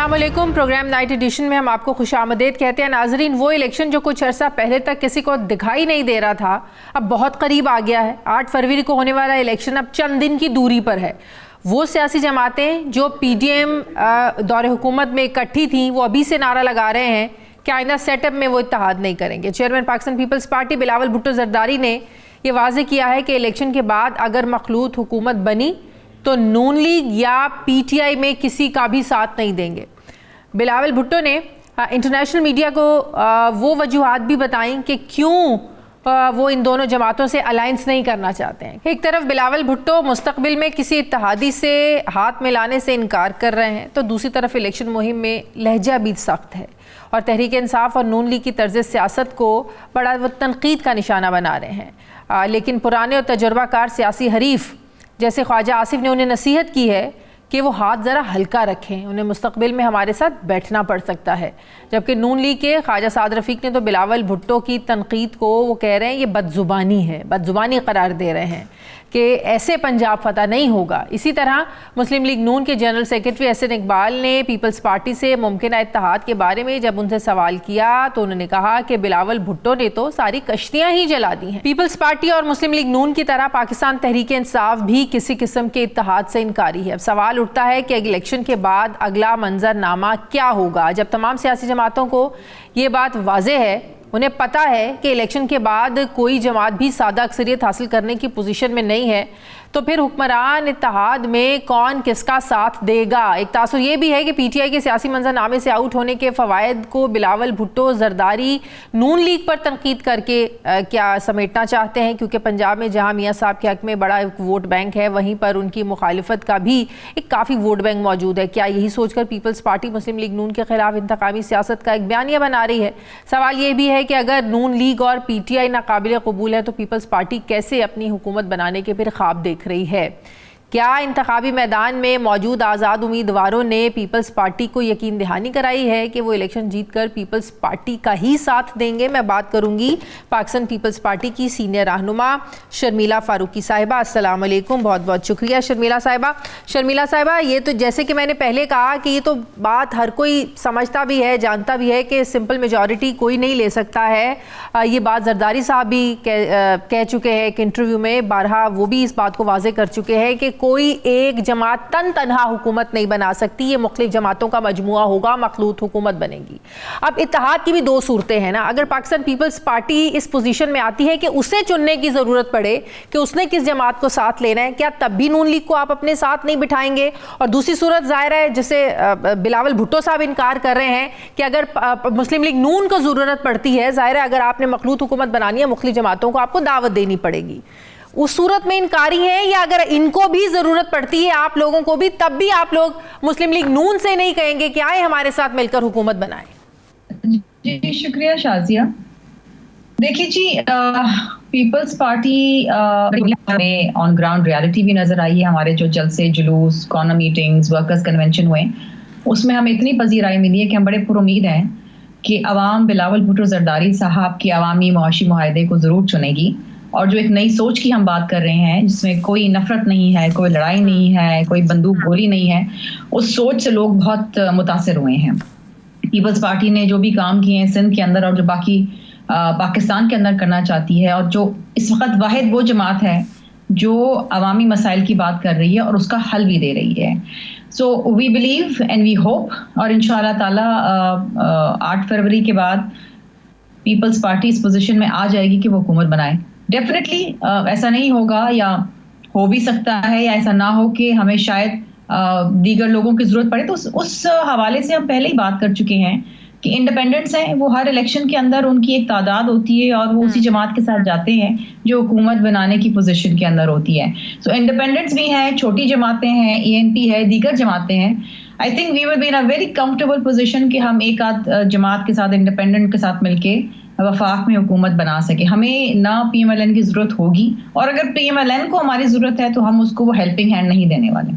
अस्सलामुअलैकुम। Programme night addition में हम आपको खुशामदीद कहते हैं। नाजरीन, वो इलेक्शन जो कुछ अर्सा पहले तक किसी को दिखाई नहीं दे रहा था, अब बहुत करीब आ गया है। 8 फरवरी को होने वाला इलेक्शन अब चंद दिन की दूरी पर है। वो सियासी जमातें जो PDM दौरे हुकूमत में इकट्ठी थीं, वो अभी से नारा लगा रहे हैं कि आइंदा सेटअप में वो इत्तेहाद नहीं करेंगे। चेयरमैन पाकिस्तान पीपल्स पार्टी बिलावल भुट्टो जरदारी ने ये वाजे किया है कि इलेक्शन के बाद अगर मखलूत हुकूमत बनी तो नून लीग या PTI में किसी का भी साथ नहीं देंगे। बिलावल भुट्टो ने इंटरनेशनल मीडिया को वो वजूहात भी बताई कि क्यों वो इन दोनों जमातों से अलायंस नहीं करना चाहते हैं। एक तरफ बिलावल भुट्टो मुस्तकबिल में किसी इत्तेहादी से हाथ मिलाने से इनकार कर रहे हैं, तो दूसरी तरफ इलेक्शन मुहिम में लहजा भी सख्त है और तहरीक इंसाफ और नून लीग की तर्ज सियासत को बड़ा वो तनकीद का निशाना बना रहे हैं। लेकिन पुराने और तजुर्बाकार सियासी हरीफ जैसे ख्वाजा आसिफ ने उन्हें नसीहत की है कि वो हाथ ज़रा हल्का रखें, उन्हें मुस्तकबिल में हमारे साथ बैठना पड़ सकता है। जबकि नून लीग के ख्वाजा साद रफ़ीक ने तो बिलावल भुट्टो की तनकीद को वो कह रहे हैं ये बदजुबानी है, बदजुबानी करार दे रहे हैं कि ऐसे पंजाब फतह नहीं होगा। इसी तरह मुस्लिम लीग नून के जनरल सेक्रेटरी एहसन इकबाल ने पीपल्स पार्टी से मुमकिन इत्तेहाद के बारे में जब उनसे सवाल किया तो उन्होंने कहा कि बिलावल भुट्टो ने तो सारी कश्तियाँ ही जला दी हैं। पीपल्स पार्टी और मुस्लिम लीग नून की तरह पाकिस्तान तहरीक इंसाफ भी किसी किस्म के इत्तेहाद से इनकारी है। अब सवाल उठता है कि इलेक्शन के बाद अगला मंजरनामा क्या होगा। जब तमाम सियासी जमातों को ये बात वाज़ेह है, उन्हें पता है कि इलेक्शन के बाद कोई जमात भी सादा अक्सरियत हासिल करने की पोजीशन में नहीं है, तो फिर हुक्मरान इत्तेहाद में कौन किसका साथ देगा। एक तासुर ये भी है कि PTI के सियासी मंजरनामे से आउट होने के फ़वायद को बिलावल भुट्टो जरदारी नून लीग पर तनकीद करके क्या समेटना चाहते हैं, क्योंकि पंजाब में जहाँ मियाँ साहब के हक में बड़ा एक वोट बैंक है, वहीं पर उनकी मुखालिफत का भी एक काफ़ी वोट बैंक मौजूद है। क्या यही सोचकर पीपल्स पार्टी मुस्लिम लीग नून के खिलाफ इंतकामी सियासत का एक बयानिया बना रही है। सवाल ये भी है कि अगर नून लीग और PTI नाकाबिल कबूल है तो पीपल्स पार्टी कैसे अपनी हुकूमत बनाने के फिर ख्वाब देख रही है। क्या इंतखाबी मैदान में मौजूद आज़ाद उम्मीदवारों ने पीपल्स पार्टी को यकीन दहानी कराई है कि वो इलेक्शन जीतकर पीपल्स पार्टी का ही साथ देंगे। मैं बात करूंगी पाकिस्तान पीपल्स पार्टी की सीनियर रहनुमा शर्मिला फारूकी साहिबा। अस्सलाम वालेकुम, बहुत बहुत शुक्रिया शर्मिला साहिबा। शर्मिला साहिबा, ये तो जैसे कि मैंने पहले कहा कि ये तो बात हर कोई समझता भी है, जानता भी है कि सिंपल मेजॉरिटी कोई नहीं ले सकता है। ये बात जरदारी साहब भी कह चुके हैं एक इंटरव्यू में, बारहा वो भी इस बात को वाजे कर चुके हैं कि कोई एक जमात तनहा हुकूमत नहीं बना सकती, ये मुख्तलिफ जमातों का मजमुआ होगा, मखलूत हुकूमत बनेगी। अब इत्तेहाद की भी दो सूरतें हैं ना। अगर पाकिस्तान पीपल्स पार्टी इस पोजीशन में आती है कि उसे चुनने की ज़रूरत पड़े कि उसने किस जमात को साथ लेना है, क्या तब भी नून लीग को आप अपने साथ नहीं बिठाएंगे? और दूसरी सूरत ज़ाहिर है, जिसे बिलावल भुट्टो साहब इनकार कर रहे हैं कि अगर मुस्लिम लीग नून को ज़रूरत पड़ती है, ज़ाहिर है अगर आपने मखलूत हुकूमत बनानी है मुख्तलिफ जमातों को आपको दावत देनी पड़ेगी, उस सूरत में इनकारी है? या अगर इनको भी जरूरत पड़ती है आप लोगों को भी, तब भी आप लोग मुस्लिम लीग नून से नहीं कहेंगे कि आए हमारे साथ मिलकर हुकूमत बनाएं? जी शुक्रिया शाजिया। देखिए जी, पीपल्स पार्टी में ऑन ग्राउंड रियलिटी भी नजर आई है। हमारे जो जलसे, जुलूस, कॉर्नर मीटिंग्स, वर्कर्स कन्वेंशन हुए, उसमें हमें इतनी पजीराई मिली है कि हम बड़े पुरुमीद हैं कि अवाम बिलावल भुट्टो जरदारी साहब के अवामी मुआशी मुआहदे को जरूर चुनेगी। और जो एक नई सोच की हम बात कर रहे हैं, जिसमें कोई नफरत नहीं है, कोई लड़ाई नहीं है, कोई बंदूक गोली नहीं है, उस सोच से लोग बहुत मुतासिर हुए हैं। पीपल्स पार्टी ने जो भी काम किए हैं सिंध के अंदर और जो बाकी पाकिस्तान के अंदर करना चाहती है, और जो इस वक्त वाहिद वो जमात है जो अवामी मसाइल की बात कर रही है और उसका हल भी दे रही है। So we believe and we hope, और इंशाअल्लाह ताला 8 फरवरी के बाद पीपल्स पार्टी इस पोजीशन में आ जाएगी कि वो हुकूमत बनाए। डेफिनेटली ऐसा नहीं होगा, या हो भी सकता है या ऐसा ना हो कि हमें शायद दीगर लोगों की जरूरत पड़े। तो उस हवाले से हम पहले ही बात कर चुके हैं कि इंडिपेंडेंट्स हैं, वो हर इलेक्शन के अंदर उनकी एक तादाद होती है और वो उसी जमात के साथ जाते हैं जो हुकूमत बनाने की पोजीशन के अंदर होती है। सो इंडिपेंडेंट्स भी हैं, छोटी जमातें हैं, ENP है, दीगर जमातें हैं। I think we will be in a very comfortable position कि हम एक आध जमात के साथ, इंडिपेंडेंट के साथ मिलके वफाक में हुकूमत बना सके। हमें ना PMLN की जरूरत होगी, और अगर PMLN को हमारी जरूरत है तो हम उसको वो हेल्पिंग हैंड नहीं देने वाले।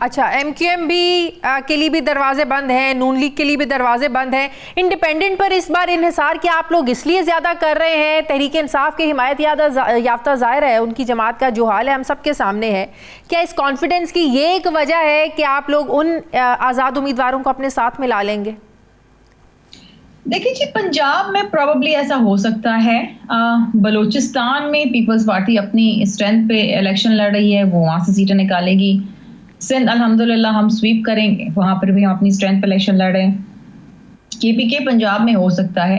अच्छा, MQM भी के लिए भी दरवाजे बंद हैं, नून लीग के लिए भी दरवाजे बंद हैं। इंडिपेंडेंट पर इस बार इन्हिसार क्या आप लोग इसलिए ज़्यादा कर रहे हैं? तहरीक इंसाफ की हिमायत याफ्ता ज़ाहिर है, उनकी जमात का जो हाल है हम सबके सामने है। क्या इस कॉन्फिडेंस की ये एक वजह है कि आप लोग उन आज़ाद उम्मीदवारों को अपने साथ मिला लेंगे? देखिए जी, पंजाब में प्रॉब्ली ऐसा हो सकता है। बलूचिस्तान में पीपल्स पार्टी अपनी स्ट्रेंथ पे इलेक्शन लड़ रही है, वो वहां से सीटें निकालेगी। सिंध अल्हम्दुलिल्लाह हम स्वीप करेंगे, वहां पर भी हम अपनी स्ट्रेंथ पे इलेक्शन लड़ रहे हैं। KPK पंजाब में हो सकता है,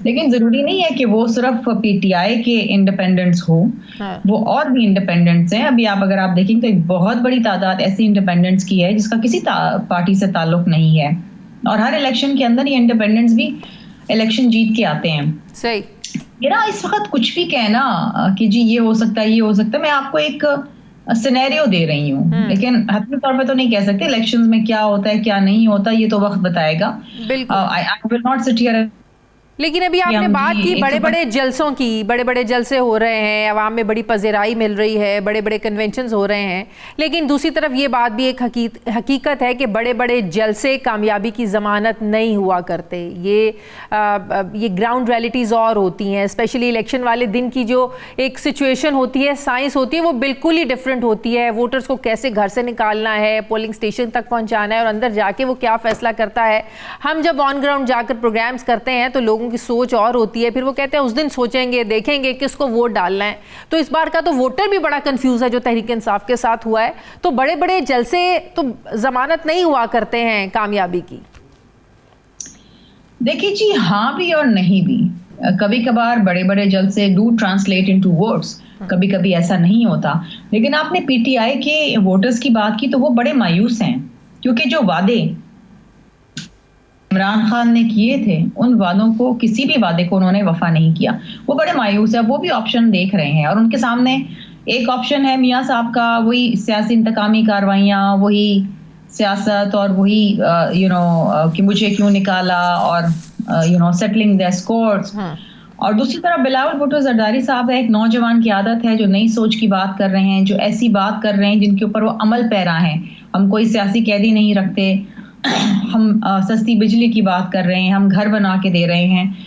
लेकिन जरूरी नहीं है कि वो सिर्फ PTI के इंडिपेंडेंट्स हो, वो और भी इंडिपेंडेंट्स हैं। अभी अगर आप देखें तो एक बहुत बड़ी तादाद ऐसी इंडिपेंडेंट्स की है जिसका किसी पार्टी से ताल्लुक नहीं है, और हर इलेक्शन के अंदर ये इंडिपेंडेंट्स भी इलेक्शन जीत के आते हैं। सही। ये ना इस वक्त कुछ भी कहना कि जी ये हो सकता है, ये हो सकता है, मैं आपको एक सिनेरियो दे रही हूँ, लेकिन हतमी तौर पे तो नहीं कह सकते इलेक्शंस में क्या होता है क्या नहीं होता, ये तो वक्त बताएगा। I will not sit here. लेकिन अभी आपने बात की बड़े बड़े जलसों की, बड़े बड़े जलसे हो रहे हैं, अवाम में बड़ी पज़ीराई मिल रही है, बड़े बड़े कन्वेंशंस हो रहे हैं, लेकिन दूसरी तरफ ये बात भी एक हकीकत है कि बड़े बड़े जलसे कामयाबी की ज़मानत नहीं हुआ करते। ये ग्राउंड रियलिटीज़ और होती हैं, स्पेशली इलेक्शन वाले दिन की जो एक सिचुएशन होती है, साइंस होती है, वो बिल्कुल ही डिफरेंट होती है। वोटर्स को कैसे घर से निकालना है, पोलिंग स्टेशन तक पहुँचाना है और अंदर जाके वो क्या फ़ैसला करता है। हम जब ऑन ग्राउंड जाकर प्रोग्राम्स करते हैं तो लोगों की सोच और होती है, फिर वो कहते हैं उस दिन सोचेंगे, देखेंगे किसको वोट डालना है। तो इस बार का तो वोटर भी बड़ा कंफ्यूज है जो तहरीक इंसाफ के साथ हुआ है। तो बड़े बड़े जलसे तो जमानत नहीं हुआ करते हैं कामयाबी की। देखिए जी, हाँ भी और नहीं भी। कभी कभार बड़े बड़े जलसे डू ट्रांसलेट इनटू वोट्स, कभी कभी ऐसा नहीं होता। लेकिन आपने PTI के वोटर्स की बात की तो वो बड़े मायूस हैं, क्योंकि जो वादे इमरान खान ने किए थे उन वादों को, किसी भी वादे को उन्होंने वफा नहीं किया। वो बड़े मायूस है, वो भी ऑप्शन देख रहे हैं, और उनके सामने एक ऑप्शन है मियां साहब का, वही सियासी इंतकामी कार्रवाइयाँ, वही सियासत, और वही कि मुझे क्यों निकाला, और सेटलिंग द स्कोर्स। और दूसरी तरफ बिलावल भुट्टो जरदारी साहब है, एक नौजवान की आदत है जो नई सोच की बात कर रहे हैं, जो ऐसी बात कर रहे हैं जिनके ऊपर वो अमल पैरा हैं। हम कोई सियासी कैदी नहीं रखते, हम सस्ती बिजली की बात कर रहे हैं, हम घर बना के दे रहे हैं,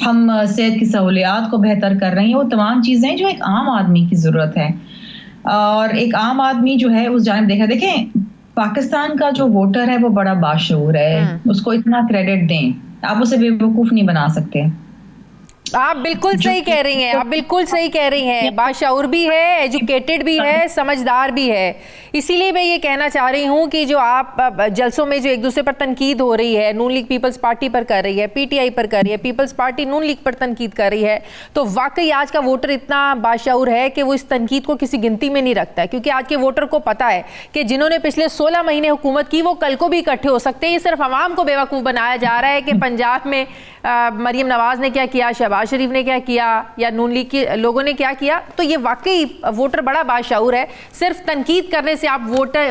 हम सेहत की सहूलियात को बेहतर कर रहे हैं। वो तमाम चीज़ें जो एक आम आदमी की ज़रूरत है, और एक आम आदमी जो है उस जानिब देखा। देखें, पाकिस्तान का जो वोटर है वो बड़ा बाशऊर है, उसको इतना क्रेडिट दें, आप उसे बेवकूफ़ नहीं बना सकते। आप बिल्कुल सही कह रही हैं, आप बिल्कुल सही कह रही हैं। बाशऊर भी है, एजुकेटेड भी है, समझदार भी है। इसीलिए मैं ये कहना चाह रही हूँ कि जो आप जलसों में जो एक दूसरे पर तनकीद हो रही है, नून लीग पीपल्स पार्टी पर कर रही है, PTI पर कर रही है, पीपल्स पार्टी नून लीग पर तनकीद कर रही है, तो वाकई आज का वोटर इतना बाशऊर है कि वो इस तनकीद को किसी गिनती में नहीं रखता है। क्योंकि आज के वोटर को पता है कि जिन्होंने पिछले 16 महीने हुकूमत की वो कल को भी इकट्ठे हो सकते हैं। ये सिर्फ अवाम को बेवकूफ़ बनाया जा रहा है कि पंजाब में मरियम नवाज ने क्या किया, शहबाज शरीफ ने क्या किया, या नून लीग के लोगों ने क्या किया। तो ये वाकई वोटर बड़ा बाशऊर है। सिर्फ तनकीद करने से आप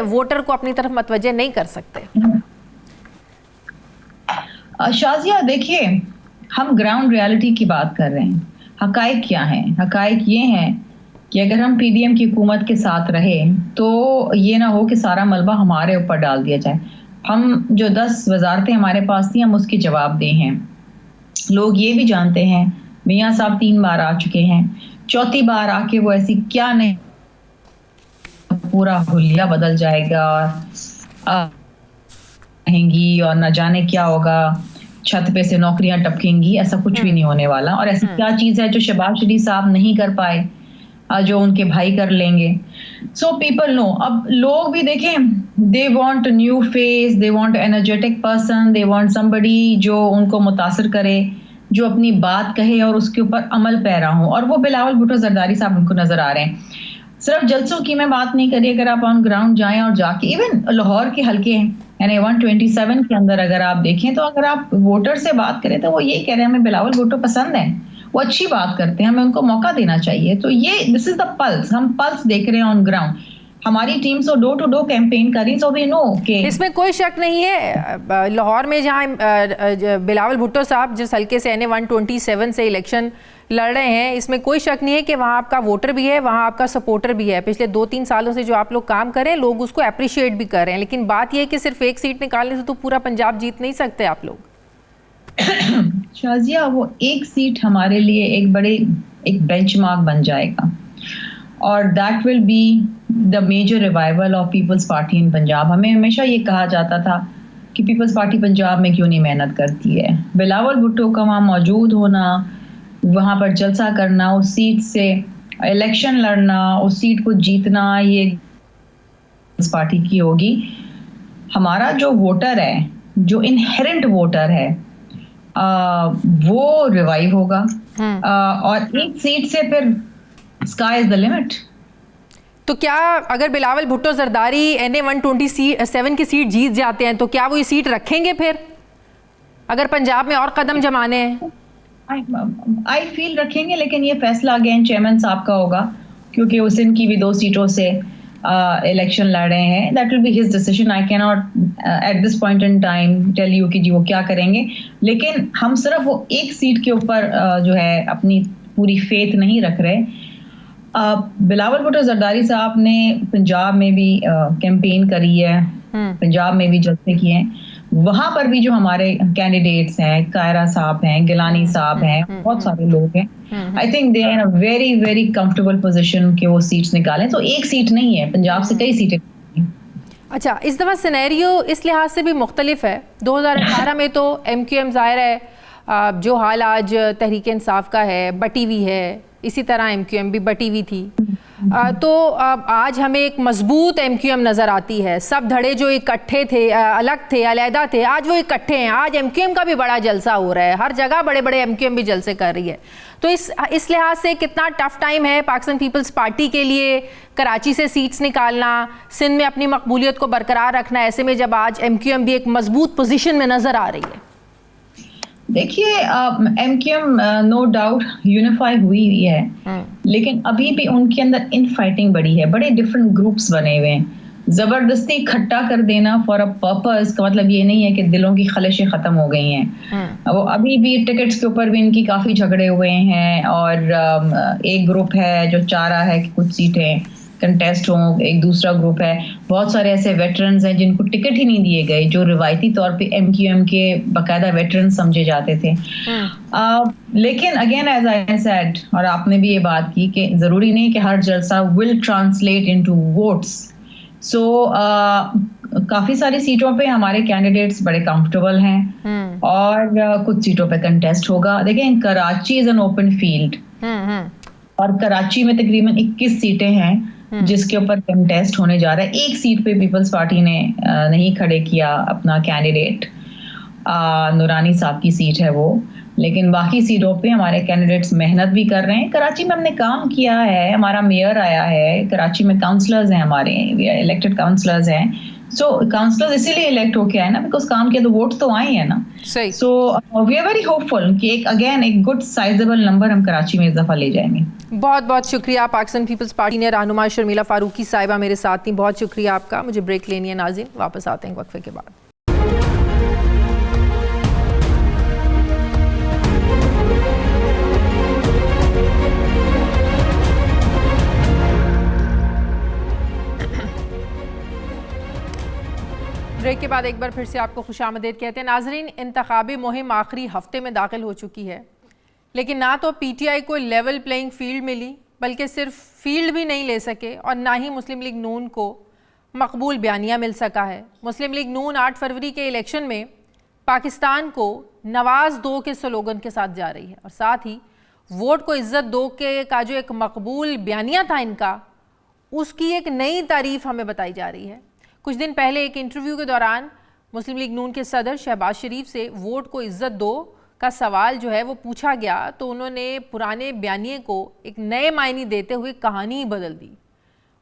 वोटर को अपनी तरफ मतवज्जे नहीं कर सकते। शाजिया, देखिए, हम ग्राउंड रियलिटी की बात कर रहे हैं। हकाइक क्या हैं? हकाइक ये हैं कि अगर हम PDM की हुकूमत के साथ रहे तो ये ना हो कि सारा मलबा हमारे ऊपर डाल दिया जाए। हम जो 10 वजारतें हमारे पास थी, हम उसके जवाबदेह हैं। लोग ये भी जानते हैं मियां साहब 3 बार आ चुके हैं, 4थी बार आके वो ऐसी क्या नहीं, पूरा हुलिया बदल जाएगा रहेंगी और न जाने क्या होगा, छत पे से नौकरियां टपकेंगी। ऐसा कुछ भी नहीं होने वाला। और ऐसी क्या चीज़ है जो शहबाज शरीफ साहब नहीं कर पाए, जो उनके भाई कर लेंगे। So people know. अब लोग भी देखें, they want new face, they want energetic person, they want somebody जो उनको मुतासर करे, जो अपनी बात कहे और उसके ऊपर अमल पैरा हो। और वो बिलावल भुट्टो जरदारी साहब उनको नजर आ रहे हैं। सिर्फ जलसों की मैं बात नहीं करी, अगर आप ऑन ग्राउंड जाएं और जाके इवन लाहौर के हल्के हैं, यानी 127 के अंदर अगर आप देखें, तो अगर आप वोटर से बात करें तो वो यही कह रहे हैं हमें बिलावल भुट्टो पसंद है, वो अच्छी बात करते हैं, हमें उनको मौका देना चाहिए। तो ये दिस इज द पल्स, हम पल्स देख रहे हैं ऑन ग्राउंड। हमारी टीम तो डोर टू डोर कैंपेन करी, सो वी नो कि इसमें कोई शक नहीं है। लाहौर में जहाँ बिलावल भुट्टो साहब जिस हल्के से NA 127 से इलेक्शन लड़ रहे हैं, इसमें कोई शक नहीं है कि वहाँ आपका वोटर भी है, वहाँ आपका सपोर्टर भी है। पिछले 2-3 सालों से जो आप लोग काम कर रहे हैं, लोग उसको अप्रिशिएट भी कर रहे हैं। लेकिन बात यह है कि सिर्फ एक सीट निकालने से तो पूरा पंजाब जीत नहीं सकते आप लोग। शाजिया, वो एक सीट हमारे लिए एक बेंचमार्क बन जाएगा, और that will be the major revival of Peoples Party in Punjab. हमें हमेशा ये कहा जाता था कि पीपल्स पार्टी पंजाब में क्यों नहीं मेहनत करती है। बिलावल भुट्टो का वहाँ मौजूद होना, वहाँ पर जलसा करना, उस सीट से इलेक्शन लड़ना, उस सीट को जीतना, ये पीपल्स पार्टी की होगी। हमारा जो वोटर है, जो इनहेरेंट वोटर है, वो रिवाइव होगा, और एक सीट से फिर स्काई इज द लिमिट। तो क्या अगर बिलावल भुट्टो जरदारी NA 127 की सीट जीत जाते हैं तो क्या वो ये सीट रखेंगे फिर, अगर पंजाब में और कदम जमाने हैं? आई फील रखेंगे, लेकिन ये फैसला अगेन चेयरमैन साहब का होगा, क्योंकि उस दिन की भी 2 सीटों से इलेक्शन लड़ रहे हैं। That will be his decision. I can not at this point in time tell you कि जी वो क्या करेंगे, लेकिन हम सिर्फ वो एक सीट के ऊपर जो है अपनी पूरी फेथ नहीं रख रहे। बिलावल भुट्टो जरदारी साहब ने पंजाब में भी कैंपेन करी है, पंजाब में भी जलसे किए हैं। वहां पर भी जो हमारे कैंडिडेट्स हैं, कायरा साहब हैं, गिलानी साहब हैं, बहुत सारे लोग हैं, I think they are in a very very comfortable position कि वो सीट्स निकालें। तो एक सीट नहीं है, पंजाब से कई सीटें। अच्छा, इस दफ़ा सिनेरियो इस लिहाज से भी मुख्तलिफ है। 2018 में तो MQM ज़ाहिर है जो हाल आज तहरीक इंसाफ का है, बटी हुई है, इसी तरह MQM भी बटी हुई थी। तो आज हमें एक मजबूत MQM नज़र आती है। सब धड़े जो इकट्ठे थे, अलग थे, अलहदा थे, आज वो इकट्ठे हैं। आज MQM का भी बड़ा जलसा हो रहा है, हर जगह बड़े बड़े MQM भी जलसे कर रही है। तो इस लिहाज से कितना टफ टाइम है पाकिस्तान पीपल्स पार्टी के लिए कराची से सीट्स निकालना, सिंध में अपनी मकबूलियत को बरकरार रखना, ऐसे में जब आज MQM भी एक मजबूत पोजीशन में नज़र आ रही है? देखिए, MQM नो डाउट यूनिफाई हुई है, लेकिन अभी भी उनके अंदर इन फाइटिंग बड़ी है, बड़े डिफरेंट ग्रुप्स बने हुए हैं। जबरदस्ती इकट्ठा कर देना फॉर अ पर्पस का मतलब ये नहीं है कि दिलों की खलिशें खत्म हो गई हैं। वो अभी भी टिकट्स के ऊपर भी इनकी काफी झगड़े हुए हैं, और एक ग्रुप है जो चाह रहा है कि कुछ सीटें कंटेस्ट हों, एक दूसरा ग्रुप है, बहुत सारे ऐसे वेटरन्स हैं जिनको टिकट ही नहीं दिए गए, जो रिवायती तौर पे MQM के बाकायदा वेटरन समझे जाते थे। लेकिन अगेन एज आई सेड, और आपने भी ये बात की कि जरूरी नहीं कि हर जलसा विल ट्रांसलेट इनटू वोट्स। सो काफी सारी सीटों पे हमारे कैंडिडेट्स बड़े कंफर्टेबल हैं, और कुछ सीटों पे कंटेस्ट होगा। देखें, Karachi is an open field, और कराची में तकरीबन 21 सीटें हैं जिसके ऊपर कंटेस्ट होने जा रहा है। एक सीट पे पीपल्स पार्टी ने नहीं खड़े किया अपना कैंडिडेट, नूरानी साहब की सीट है वो, लेकिन बाकी सीटों पे हमारे कैंडिडेट्स मेहनत भी कर रहे हैं। कराची में हमने काम किया है, हमारा मेयर आया है, कराची में काउंसलर्स हैं, हमारे इलेक्टेड काउंसलर्स हैं। सो काउंसलर्स इसीलिए इलेक्ट होके आए ना, बिकॉज काम किया तो वोट तो आए हैं ना। So we are very hopeful कि एक गुड साइजेबल नंबर हम कराची में इस दफा ले जाएंगे। बहुत बहुत शुक्रिया। पाकिस्तान पीपल्स पार्टी ने रहनुमा शर्मिला फारूकी साहिबा मेरे साथ थी, बहुत शुक्रिया आपका। मुझे ब्रेक लेनी है नाज़रीन, वापस आते हैं वक्फे के बाद। ब्रेक के बाद एक बार फिर से आपको खुशामदीद कहते हैं। नाजरीन, इंतखाबी मुहिम आखिरी हफ्ते में दाखिल हो चुकी है, लेकिन ना तो PTI को लेवल प्लेइंग फील्ड मिली, बल्कि सिर्फ फील्ड भी नहीं ले सके, और ना ही मुस्लिम लीग नून को मकबूल बयानिया मिल सका है। मुस्लिम लीग नून 8 फरवरी के इलेक्शन में पाकिस्तान को नवाज दो के स्लोगन के साथ जा रही है, और साथ ही वोट को इज्जत दो के का जो एक मकबूल बयानिया था इनका, उसकी एक नई तारीफ हमें बताई जा रही है। कुछ दिन पहले एक इंटरव्यू के दौरान मुस्लिम लीग नून के सदर शहबाज शरीफ से वोट को इज्जत दो का सवाल जो है वो पूछा गया, तो उन्होंने पुराने बयानिए को एक नए मायने देते हुए कहानी ही बदल दी।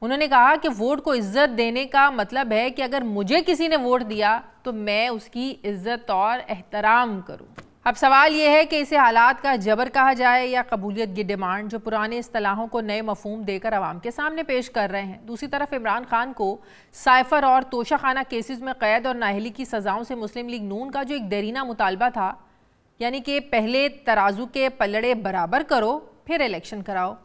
उन्होंने कहा कि वोट को इज्जत देने का मतलब है कि अगर मुझे किसी ने वोट दिया तो मैं उसकी इज्जत और एहतराम करूं। अब सवाल यह है कि इसे हालात का जबर कहा जाए या कबूलियत की डिमांड, जो पुराने इस्तिलाहों को नए मफहूम देकर आवाम के सामने पेश कर रहे हैं। दूसरी तरफ इमरान खान को साइफर और तोशाखाना केसेस में कैद और नाअहली की सज़ाओं से मुस्लिम लीग नून का जो एक देरीना मुतालबा था, यानी कि पहले तराजू के पलड़े बराबर करो फिर इलेक्शन कराओ,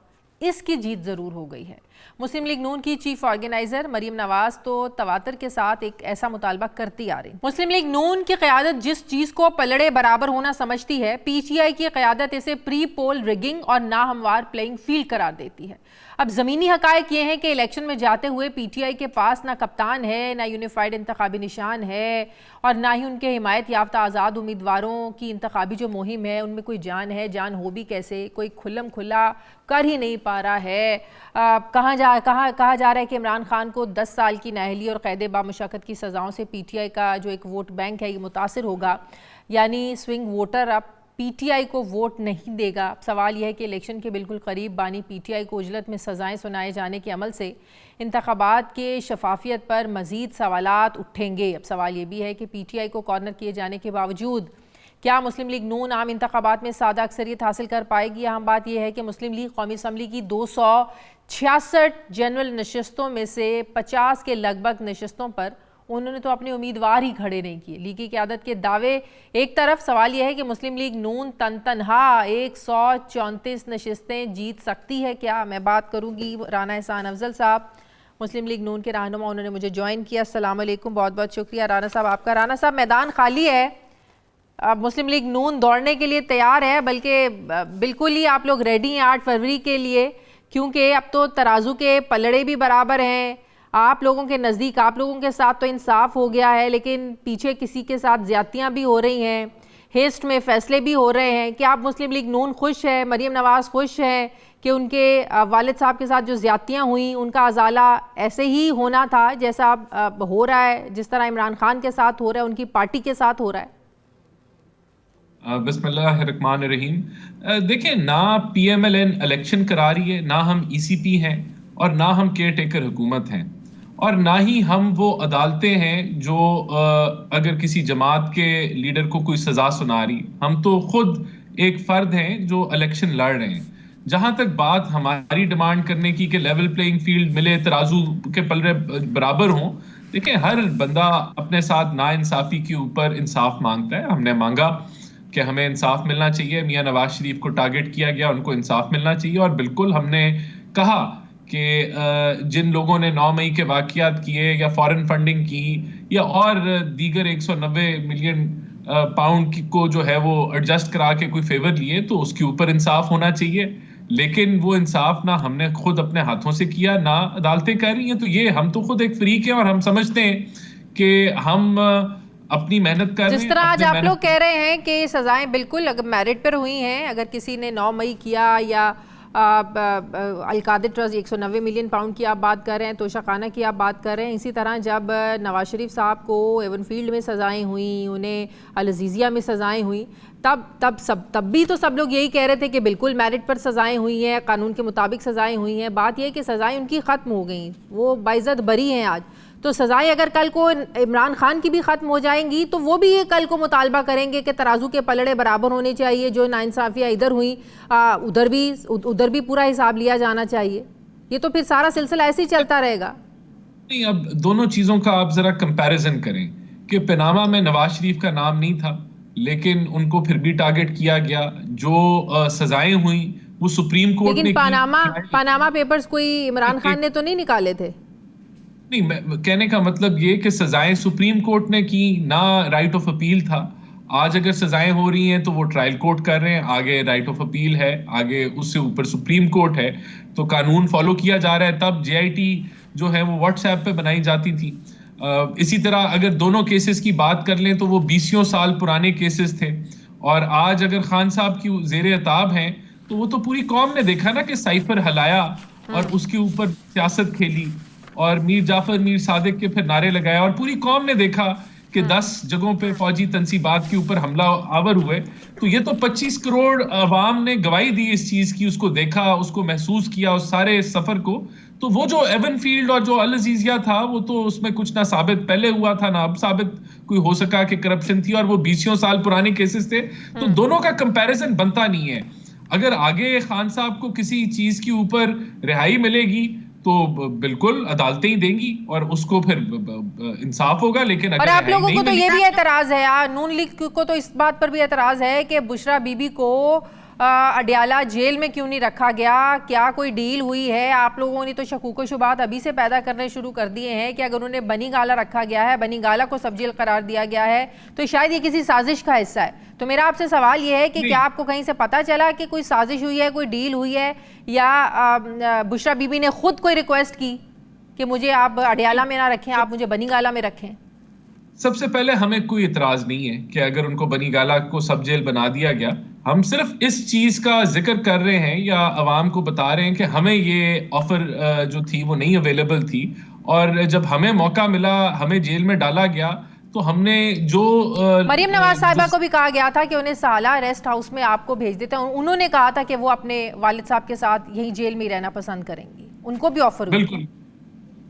इसकी जीत ज़रूर हो गई है। मुस्लिम लीग नून की चीफ ऑर्गेनाइजर मरीम नवाज तो तवातर के साथ एक ऐसा मुतालबा करती आ रही। मुस्लिम लीग नून की क़यादत जिस चीज़ को पलड़े बराबर होना समझती है, PTI की क़यादत इसे प्री पोल रिगिंग और नाहमवार प्लेइंग फील्ड करार देती है। अब ज़मीनी हक़ाइक़ ये हैं कि इलेक्शन में जाते हुए PTI के पास ना कप्तान है, ना यूनिफाइड इंतखाबी निशान है और ना ही उनके हिमायत याफ्ता आज़ाद उम्मीदवारों की इंतखाबी जो मुहिम है उनमें कोई जान है। जान हो भी कैसे, कोई खुल्लम खुल्ला कर ही नहीं पा रहा है। कहा जा रहा है कि इमरान खान को 10 साल की नाअहली और कैद बामुशक्कत की सज़ाओं से PTI का जो एक वोट बैंक है ये मुतासिर होगा, यानी स्विंग वोटर अब PTI को वोट नहीं देगा। सवाल यह है कि इलेक्शन के बिल्कुल करीब बानी PTI को उजलत में सज़ाएं सुनाए जाने के अमल से इंतखाबात के शफाफियत पर मज़ीद सवालात उठेंगे। अब सवाल ये भी है कि PTI को कॉर्नर किए जाने के बावजूद क्या मुस्लिम लीग नून आम इंतखाबात में सादा अक्सरियत हासिल कर पाएगी। अहम बात यह है कि मुस्लिम लीग कौमी असम्बली की 266 जनरल नशस्तों में से 50 के लगभग नशस्तों पर उन्होंने तो अपने उम्मीदवार ही खड़े नहीं किए। लीग की क़यादत के दावे एक तरफ, सवाल यह है कि मुस्लिम लीग नून तनहा 134 नशस्तें जीत सकती है क्या। मैं बात करूँगी राना एहसान अफजल साहब, मुस्लिम लीग नून के रहनुमा, उन्होंने मुझे ज्वाइन किया। अस्सलाम वालेकुम, बहुत बहुत शुक्रिया राना साहब आपका। राना साहब, मैदान खाली है, अब मुस्लिम लीग नून दौड़ने के लिए तैयार है, बल्कि बिल्कुल ही आप लोग रेडी हैं 8 फरवरी के लिए, क्योंकि अब तो तराजू के पलड़े भी बराबर हैं। आप लोगों के नज़दीक, आप लोगों के साथ तो इंसाफ हो गया है, लेकिन पीछे किसी के साथ ज़्यादतियाँ भी हो रही हैं, हेस्ट में फ़ैसले भी हो रहे हैं। क्या आप मुस्लिम लीग नून खुश है, मरीम नवाज़ खुश हैं कि उनके वालिद साहब के साथ जो ज़्यादतियाँ हुई उनका अजाला ऐसे ही होना था जैसा अब हो रहा है, जिस तरह इमरान खान के साथ हो रहा है, उनकी पार्टी के साथ हो रहा है? बिस्मिल्लाहिर्रहमानिर्रहीम। देखिए, ना PMLN इलेक्शन करा रही है, ना हम ECP हैं और ना हम केयर टेकर हुकूमत हैं, और ना ही हम वो अदालतें हैं जो अगर किसी जमात के लीडर को कोई सजा सुना रही। हम तो खुद एक फर्द हैं जो इलेक्शन लड़ रहे हैं। जहां तक बात हमारी डिमांड करने की कि लेवल प्लेइंग फील्ड मिले, तराजू के पलड़े बराबर हों, देखिए हर बंदा अपने साथ नाइंसाफी के ऊपर इंसाफ मांगता है। हमने मांगा कि हमें इंसाफ मिलना चाहिए, मियां नवाज शरीफ को टारगेट किया गया, उनको इंसाफ मिलना चाहिए। और बिल्कुल हमने कहा कि जिन लोगों ने 9 मई के वाक़ियात किए या फॉरेन फंडिंग की या और दीगर 190 मिलियन पाउंड को जो है वो एडजस्ट करा के कोई फेवर लिए, तो उसके ऊपर इंसाफ होना चाहिए। लेकिन वो इंसाफ ना हमने खुद अपने हाथों से किया, ना अदालतें कर रही हैं। तो ये हम तो खुद एक फ्रीक हैं और हम समझते हैं कि हम अपनी मेहनत कर रहे हैं। जिस तरह आज आप लोग कह रहे हैं कि सजाएं बिल्कुल अगर मेरिट पर हुई हैं, अगर किसी ने 9 मई किया या अलकादिर ट्रस्ट 190 मिलियन पाउंड की आप बात कर रहे हैं, तोशाखाना की आप बात कर रहे हैं, इसी तरह जब नवाज शरीफ साहब को एवनफील्ड में सजाएं हुई, उन्हें अल-अज़ीज़िया में सजाएं हुई, तब भी तो सब लोग यही कह रहे थे कि बिल्कुल मेरिट पर सजाएं हुई हैं, कानून के मुताबिक सजाएं हुई हैं। बात यह है कि सजाएं उनकी ख़त्म हो गई, वो बाइज़्ज़त बरी हैं आज। तो सजाएं अगर कल को इमरान खान की भी ख़त्म हो जाएंगी तो वो भी ये कल को मुतालबा करेंगे कि तराजू के पलड़े बराबर होने चाहिए, जो नाइंसाफ़ियाँ इधर हुई उधर भी पूरा हिसाब लिया जाना चाहिए। ये तो फिर सारा सिलसिला ऐसे ही चलता रहेगा। नहीं, अब दोनों चीज़ों का आप ज़रा कंपैरिजन करें कि पनामा में नवाज शरीफ का नाम नहीं था, लेकिन उनको फिर भी टारगेट किया गया। जो सजाएं हुई वो सुप्रीम कोर्ट ने, लेकिन पनामा पेपर्स कोई इमरान खान ने तो नहीं निकाले थे। नहीं, कहने का मतलब ये कि सजाएं सुप्रीम कोर्ट ने की, ना राइट ऑफ अपील था। आज अगर सजाएं हो रही हैं तो वो ट्रायल कोर्ट कर रहे हैं, आगे राइट ऑफ अपील है, आगे उससे ऊपर सुप्रीम कोर्ट है, तो कानून फॉलो किया जा रहा है। तब JIT जो है वो व्हाट्सएप पे बनाई जाती थी। इसी तरह अगर दोनों केसेस की बात कर लें तो वो 20 साल पुराने केसेस थे, और आज अगर खान साहब की ज़ेरे अताब हैं तो वो तो पूरी कौम ने देखा ना कि साइफर हलाया और उसके ऊपर सियासत खेली और मीर जाफर मीर सादिक के फिर नारे लगाया, और पूरी कौम ने देखा कि 10 जगहों पे फौजी तंसीबात के ऊपर हमला आवर हुए, तो ये तो 25 करोड़ अवाम ने गवाही दी इस चीज की, उसको देखा, उसको महसूस किया, उस सारे सफर को। तो वो जो एवन फील्ड और जो अल अजीजिया था, वो तो उसमें कुछ ना साबित पहले हुआ था ना अब साबित कोई हो सका कि करप्शन थी, और वो 20 साल पुराने केसेस थे। तो दोनों का कंपैरिजन बनता नहीं है। अगर आगे खान साहब को किसी चीज के ऊपर रिहाई मिलेगी तो बिल्कुल अदालतें ही देंगी और उसको फिर इंसाफ होगा। लेकिन और आप लोगों को तो ये भी एतराज है यार, नून लीग को तो इस बात पर भी एतराज है कि बुशरा बीबी को अडयाला जेल में क्यों नहीं रखा गया, क्या कोई डील हुई है? आप लोगों ने तो शकूक शुबात अभी से पैदा करने शुरू कर दिए हैं कि अगर उन्हें बनी गाला रखा गया है, बनी गाला को सब जेल करार दिया गया है, तो शायद ये किसी साजिश का हिस्सा है। तो मेरा आपसे सवाल ये है कि क्या आपको कहीं से पता चला कि कोई साजिश हुई है, कोई डील हुई है, या बुशरा बीबी ने खुद कोई रिक्वेस्ट की कि मुझे आप अडयाला में ना रखें, आप मुझे बनी गाला में रखें? सबसे पहले हमें कोई इतराज नहीं है कि अगर उनको बनी गाला को सब जेल बना दिया गया। हम सिर्फ इस चीज का जिक्र कर रहे हैं या अवाम को बता रहे हैं कि हमें ये ऑफर जो थी वो नहीं अवेलेबल थी, और जब हमें मौका मिला, हमें जेल में डाला गया, तो हमने जो मरियम नवाज साहिबा को भी कहा गया था कि उन्हें साला रेस्ट हाउस में आपको भेज देते हैं। उन्होंने कहा था कि वो अपने वालिद साहब के साथ यही जेल में ही रहना पसंद करेंगी। उनको भी ऑफर हुई? बिल्कुल।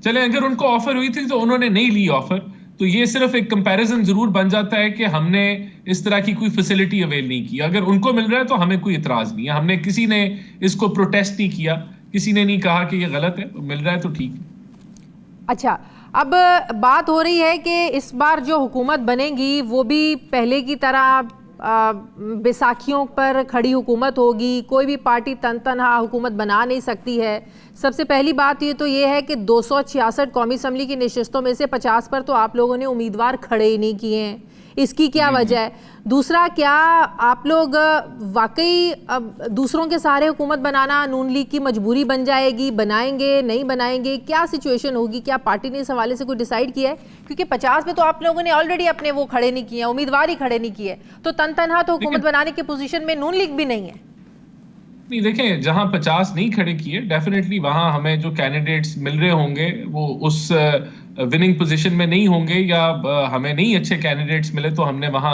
चले, अगर उनको ऑफर हुई थी तो उन्होंने नहीं ली ऑफर। तो ये सिर्फ एक कंपैरिजन जरूर बन जाता है कि हमने इस तरह की कोई फैसिलिटी अवेल नहीं की। अगर उनको मिल रहा है तो हमें कोई इतराज नहीं है। हमने किसी ने इसको प्रोटेस्ट नहीं किया, किसी ने नहीं कहा कि ये गलत है, मिल रहा है तो ठीक है। अच्छा, अब बात हो रही है कि इस बार जो हुकूमत बनेगी वो भी पहले की तरह बैसाखियों पर खड़ी हुकूमत होगी। कोई भी पार्टी तनहा हुकूमत बना नहीं सकती है। सबसे पहली बात ये तो ये है कि 266 कौमी असम्बली की नशिस्तों में से 50 पर तो आप लोगों ने उम्मीदवार खड़े ही नहीं किए हैं। इसकी क्या वजह है? दूसरा, क्या आप लोग वाकई अब दूसरों के सहारे हुकूमत बनाना नून लीग की मजबूरी बन जाएगी? बनाएंगे, नहीं बनाएंगे, क्या सिचुएशन होगी? क्या पार्टी ने इस हवाले से कोई डिसाइड किया है? क्योंकि 50 में तो आप लोगों ने ऑलरेडी अपने वो खड़े नहीं किए, उम्मीदवार ही खड़े नहीं किए, तो तनहा तो हुकूमत बनाने की पोजीशन में नून लीग भी नहीं है। नहीं, देखें, जहां 50 नहीं खड़े किए, डेफिनेटली वहां हमें जो कैंडिडेट्स मिल रहे होंगे वो उस विनिंग पोजीशन में नहीं होंगे, या हमें नहीं अच्छे कैंडिडेट्स मिले तो हमने वहां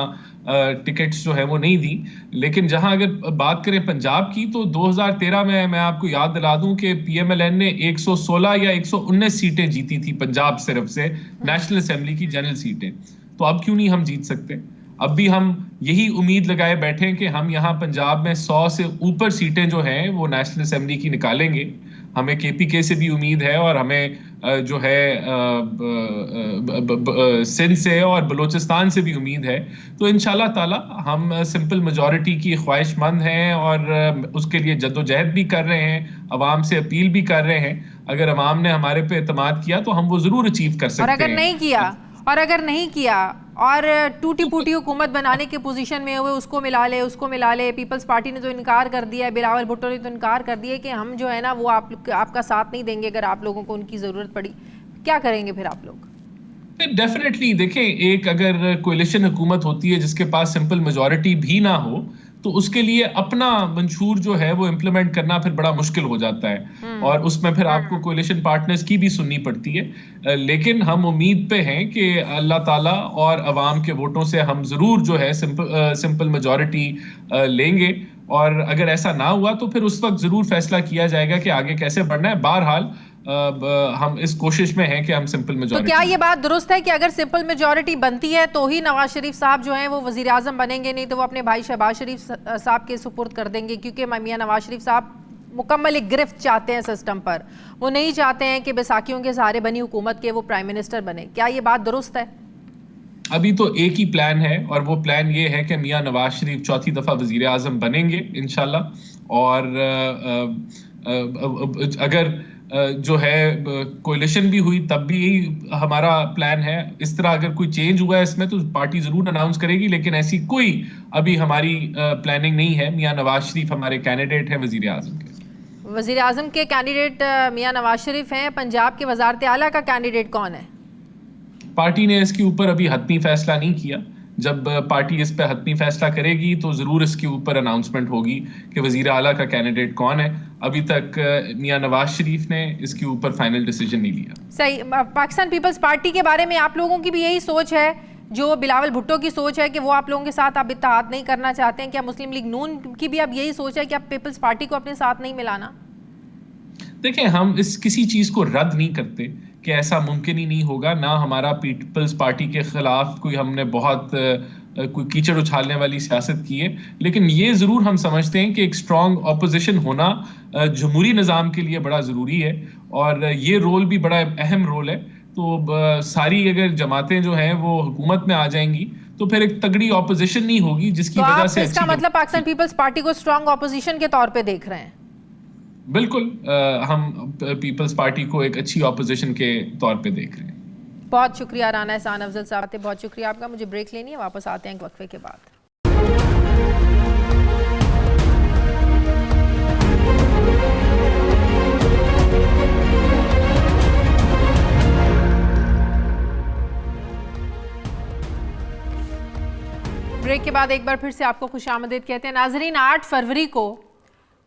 टिकट्स जो है वो नहीं दी। लेकिन जहां अगर बात करें पंजाब की, तो 2013 में मैं आपको याद दिला दूं कि पीएमएलएन ने 116 या 119 सीटें जीती थी पंजाब सिर्फ से, नेशनल असेंबली की जनरल सीटें। तो अब क्यों नहीं हम जीत सकते? अब भी हम यही उम्मीद लगाए बैठे हैं कि हम यहाँ पंजाब में 100 से ऊपर सीटें जो हैं वो नेशनल असेंबली की निकालेंगे। हमें केपीके से भी उम्मीद है, और हमें जो है सिंध से और बलूचिस्तान से भी उम्मीद है। तो इंशाल्लाह ताला हम सिंपल मेजॉरिटी की ख्वाहिशमंद हैं, और उसके लिए जद्दोजहद भी कर रहे हैं, अवाम से अपील भी कर रहे हैं। अगर अवाम ने हमारे पे एतमाद किया तो हम वो जरूर अचीव कर सकते हैं। और अगर नहीं किया और टूटी फूटी हुकूमत बनाने के पोजीशन में हुए, उसको मिला ले। पीपल्स पार्टी ने तो इनकार कर दिया है, बिलावल भुट्टो ने तो इनकार कर दिया कि हम जो है ना वो आपका साथ नहीं देंगे अगर आप लोगों को उनकी ज़रूरत पड़ी। क्या करेंगे फिर आप लोग? डेफिनेटली देखें, एक अगर कोalition हुकूमत होती है जिसके पास सिंपल मेजॉरिटी भी ना हो, तो उसके लिए अपना मंशूर जो है वो इम्प्लीमेंट करना फिर बड़ा मुश्किल हो जाता है, और उसमें फिर आपको कोalition पार्टनर्स की भी सुननी पड़ती है। लेकिन हम उम्मीद पे हैं कि अल्लाह ताला और अवाम के वोटों से हम जरूर जो है सिंपल मेजॉरिटी लेंगे, और अगर ऐसा ना हुआ तो फिर उस वक्त जरूर फैसला किया जाएगा कि आगे कैसे बढ़ना है। बहरहाल हम इस कोशिश में हैं कि हम सिंपल मेजॉरिटी। तो क्या ये बात दुरुस्त है कि अगर सिंपल मेजॉरिटी बनती है तो ही नवाज शरीफ साहब जो हैं वो वजीर आजम बनेंगे, नहीं तो वो अपने भाई शहबाज शरीफ साहब के सुपुर्द कर देंगे? क्योंकि मियां नवाज शरीफ साहब मुकम्मल एक गिरफ्त चाहते हैं सिस्टम पर, वो नहीं चाहते हैं कि बैसाखियों के सहारे बनी हुकूमत के वो प्राइम मिनिस्टर बने। क्या ये बात दुरुस्त है? अभी तो एक ही प्लान है, और वो प्लान ये है कि मियां नवाज शरीफ चौथी दफा वजीर आजम बनेंगे इंशाल्लाह। और अगर जो है कोalition भी हुई तब भी यही हमारा प्लान है। इस तरह अगर कोई चेंज हुआ है इसमें तो पार्टी जरूर अनाउंस करेगी, लेकिन ऐसी कोई अभी हमारी प्लानिंग नहीं है। मियां नवाज शरीफ हमारे कैंडिडेट हैं वजीर आजम के। वजीर आजम के कैंडिडेट मियां नवाज शरीफ हैं। पंजाब के वजारत आला का कैंडिडेट कौन है? पार्टी ने इसके ऊपर अभी हतमी फैसला नहीं किया। जब पार्टी इस पे हतमी फैसला करेगी तो जरूर इसके ऊपर अनाउंसमेंट होगी कि वजीर आला का कैंडिडेट कौन है। अभी तक मियां नवाज शरीफ ने इसके ऊपर फाइनल डिसीजन नहीं लिया। सही। पाकिस्तान पीपल्स पार्टी के बारे में आप लोगों की भी यही सोच है जो बिलावल भुट्टो की सोच है कि वो आप लोगों के साथ आप इत्तेहाद नहीं करना चाहते हैं, क्या मुस्लिम लीग नून की भी अब यही सोच है कि अब पीपल्स पार्टी को अपने साथ नहीं मिलाना? देखिए, हम इस किसी चीज को रद्द नहीं करते कि ऐसा मुमकिन ही नहीं होगा। ना हमारा पीपल्स पार्टी के खिलाफ कोई हमने बहुत कोई कीचड़ उछालने वाली सियासत की है, लेकिन ये जरूर हम समझते हैं कि एक स्ट्रांग ऑपोजिशन होना जमहूरी निज़ाम के लिए बड़ा जरूरी है, और ये रोल भी बड़ा अहम रोल है। तो सारी अगर जमातें जो हैं वो हुकूमत में आ जाएंगी तो फिर एक तगड़ी ऑपोजिशन नहीं होगी, जिसकी तो वजह से इसका मतलब पाकिस्तान पीपल्स पार्टी को स्ट्रांग ऑपोजिशन के तौर पे देख रहे हैं? बिल्कुल, हम पीपल्स पार्टी को एक अच्छी ऑपोजिशन के तौर पे देख रहे हैं। बहुत शुक्रिया राना एहसान अफजल साहब, बहुत शुक्रिया आपका। मुझे ब्रेक लेनी है, वापस आते हैं एक वक्फे के बाद। ब्रेक के बाद एक बार फिर से आपको खुशामदीद कहते हैं। नाजरीन, 8 फरवरी को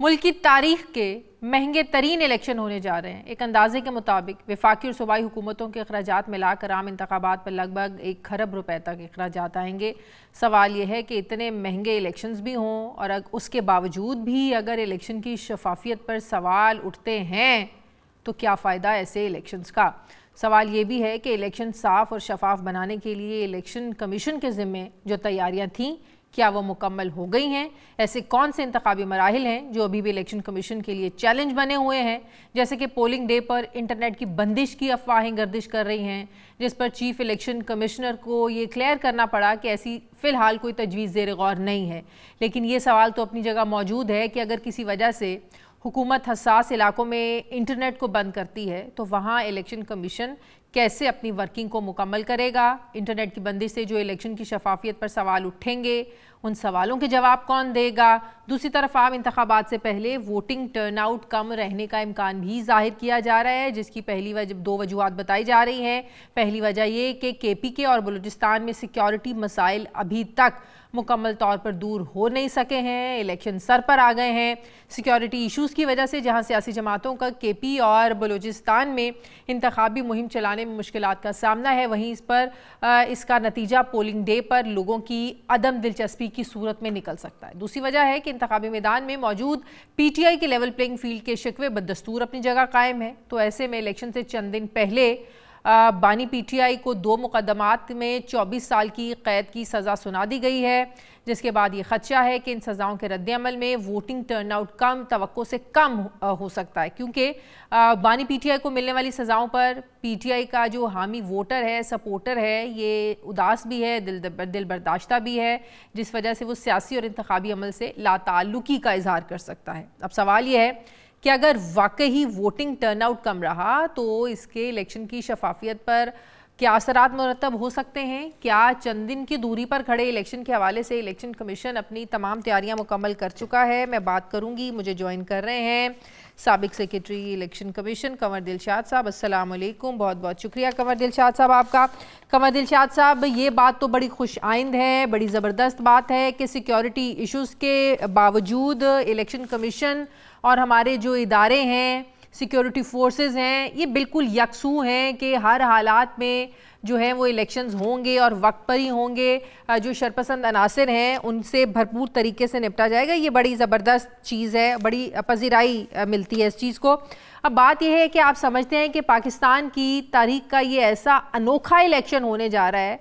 मुल्क की तारीख के महंगे तरीन इलेक्शन होने जा रहे हैं। एक अंदाजे के मुताबिक वफाकी और सूबाई हुकूमतों के अखराजात मिलाकर आम इंतखाबात पर लगभग 1 खरब रुपए तक अखराजात आएंगे। सवाल यह है कि इतने महंगे इलेक्शंस भी हों और उसके बावजूद भी अगर इलेक्शन की शफाफियत पर सवाल उठते हैं तो क्या फ़ायदा ऐसे इलेक्शंस का। सवाल ये भी है कि इलेक्शन साफ़ और शफाफ बनाने के लिए इलेक्शन कमीशन के ज़िम्मे जो तैयारियां थीं क्या वो मुकम्मल हो गई हैं? ऐसे कौन से इंतखाबी मराहिल हैं जो अभी भी इलेक्शन कमीशन के लिए चैलेंज बने हुए हैं, जैसे कि पोलिंग डे पर इंटरनेट की बंदिश की अफवाहें गर्दिश कर रही हैं, जिस पर चीफ इलेक्शन कमिश्नर को ये क्लियर करना पड़ा कि ऐसी फ़िलहाल कोई तजवीज़ ज़ेर गौर नहीं है। लेकिन ये सवाल तो अपनी जगह मौजूद है कि अगर किसी वजह से हुकूमत हसास इलाकों में इंटरनेट को बंद करती है तो वहाँ इलेक्शन कमीशन कैसे अपनी वर्किंग को मुकम्मल करेगा? इंटरनेट की बंदिश से जो इलेक्शन की शफाफियत पर सवाल उठेंगे, उन सवालों के जवाब कौन देगा? दूसरी तरफ आम इंतखाबात से पहले वोटिंग टर्नआउट कम रहने का इम्कान भी जाहिर किया जा रहा है, जिसकी दो वजूहात बताई जा रही हैं। पहली वजह ये कि KPK और बलूचिस्तान में सिक्योरिटी मसाइल अभी तक मुकम्मल तौर पर दूर हो नहीं सके हैं, इलेक्शन सर पर आ गए हैं। सिक्योरिटी इश्यूज़ की वजह से जहां सियासी जमातों का KP और बलूचिस्तान में इंतखाबी मुहिम चलाने में मुश्किलात का सामना है, वहीं इसका नतीजा पोलिंग डे पर लोगों की अदम दिलचस्पी की सूरत में निकल सकता है। दूसरी वजह है कि इंतखाबी मैदान में मौजूद PTI के लेवल प्लेइंग फील्ड के शिकवे बदस्तूर अपनी जगह कायम है। तो ऐसे में इलेक्शन से चंद दिन पहले बानी PTI को 2 मुकदमात में 24 साल की कैद की सज़ा सुना दी गई है, जिसके बाद ये खदशा है कि इन सज़ाओं के रद्द-ए-अमल में वोटिंग टर्नआउट कम तवक्को से कम हो सकता है, क्योंकि बानी PTI को मिलने वाली सज़ाओं पर PTI का जो हामी वोटर है, सपोर्टर है, ये उदास भी है, दिल बर्दाश्ता भी है, जिस वजह से वो सियासी और इंतखाबी अमल से लाताल्लुकी का इजहार कर सकता है। अब सवाल ये है कि अगर वाकई वोटिंग टर्नआउट कम रहा तो इसके इलेक्शन की शफाफियत पर क्या असरात मुरतब हो सकते हैं? क्या चंद दिन की दूरी पर खड़े इलेक्शन के हवाले से इलेक्शन कमीशन अपनी तमाम तैयारियां मुकम्मल कर चुका है? मैं बात करूंगी, मुझे ज्वाइन कर रहे हैं साबिक secretary election commission Kanwar Dilshad साहब। अस्सलाम वालेकुम, बहुत बहुत शुक्रिया कंवर दिलशाद साहब आपका। कंवर दिलशाद साहब, ये बात तो बड़ी खुश आइंद है, बड़ी ज़बरदस्त बात है कि सिक्योरिटी इश्यूज़ के बावजूद इलेक्शन कमीशन और हमारे जो इदारे हैं, सिक्योरिटी फोर्सेस हैं, ये बिल्कुल यकसू हैं कि हर हालात में जो है वो इलेक्शंस होंगे और वक्त पर ही होंगे। जो शरपसंद अनासर हैं उनसे भरपूर तरीके से निपटा जाएगा। ये बड़ी ज़बरदस्त चीज़ है, बड़ी पजीराई मिलती है इस चीज़ को। अब बात यह है कि आप समझते हैं कि पाकिस्तान की तारीख का ये ऐसा अनोखा इलेक्शन होने जा रहा है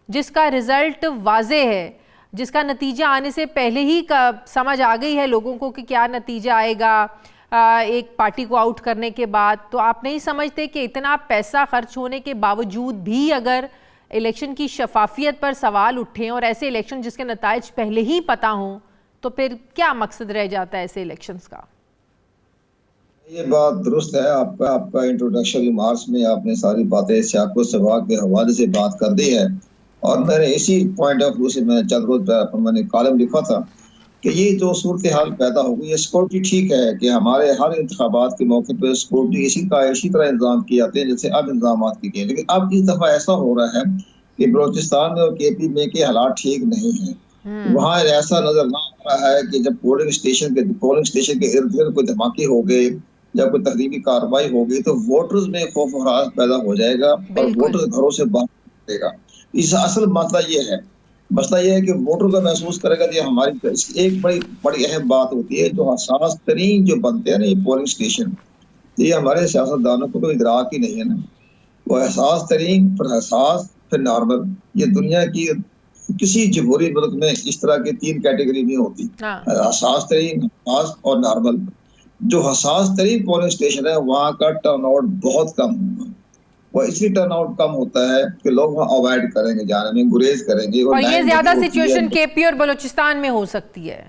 जिसका रिज़ल्ट वाज़े है, जिसका नतीजा आने से पहले ही समझ आ गई है लोगों को कि क्या नतीजा आएगा एक पार्टी को आउट करने के बाद। तो आप नहीं समझते कि इतना पैसा खर्च होने के बावजूद भी अगर इलेक्शन की शफाफियत पर सवाल उठें और ऐसे इलेक्शन जिसके नताइज पहले ही पता हों तो फिर क्या मकसद रह जाता है ऐसे इलेक्शंस का? ये बात दुरुस्त है। आपका इंट्रोडक्शन रिमार्क्स में आपने सारी बातें सियाको सबाक के हवाले से बात कर दी है, और मैंने इसी पॉइंट ऑफ व्यू से मैंने कॉलम लिखा था कि ये जो सूरत हाल पैदा हो गई है, सिक्योरिटी ठीक है कि हमारे हर इंतखाबात के मौके पर सिक्योरिटी इसी तरह इंतजाम किए जाते हैं जैसे अब इंतजाम किए गए, लेकिन अब इस दफा ऐसा हो रहा है कि बलूचिस्तान में और KP में के हालात ठीक नहीं है। वहाँ ऐसा नजर ना आ रहा है कि जब पोलिंग स्टेशन के इर्द गिर्द कोई धमाके हो गए या कोई तकरीबी कार्रवाई हो गई तो वोटर्स में खौफ और हरास पैदा हो जाएगा और वोटर्स घरों से बाहर निकलेगा। इस असल मसला ये है कि वोटर का महसूस करेगा कि हमारी एक बड़ी अहम बात होती है, जो हसास तरीन जो बनते हैं ना ये पोलिंग स्टेशन, ये हमारे सियासतदानों को तो इदराक ही नहीं है ना। वो एहसास तरीन, फिर एहसास, फिर नॉर्मल, ये दुनिया की किसी जमहूरी मुल्क में इस तरह की 3 कैटेगरी नहीं होती। हसास तरीन, हसास और नॉर्मल। जो हसास तरीन पोलिंग स्टेशन है वहाँ का टर्नआउट बहुत कम होगा। वो इसलिए टर्नआउट कम होता है कि लोग वहाँ अवॉइड करेंगे जाने में, गुरेज करेंगे। और ये ज्यादा सिचुएशन केपी और बलूचिस्तान में हो सकती है।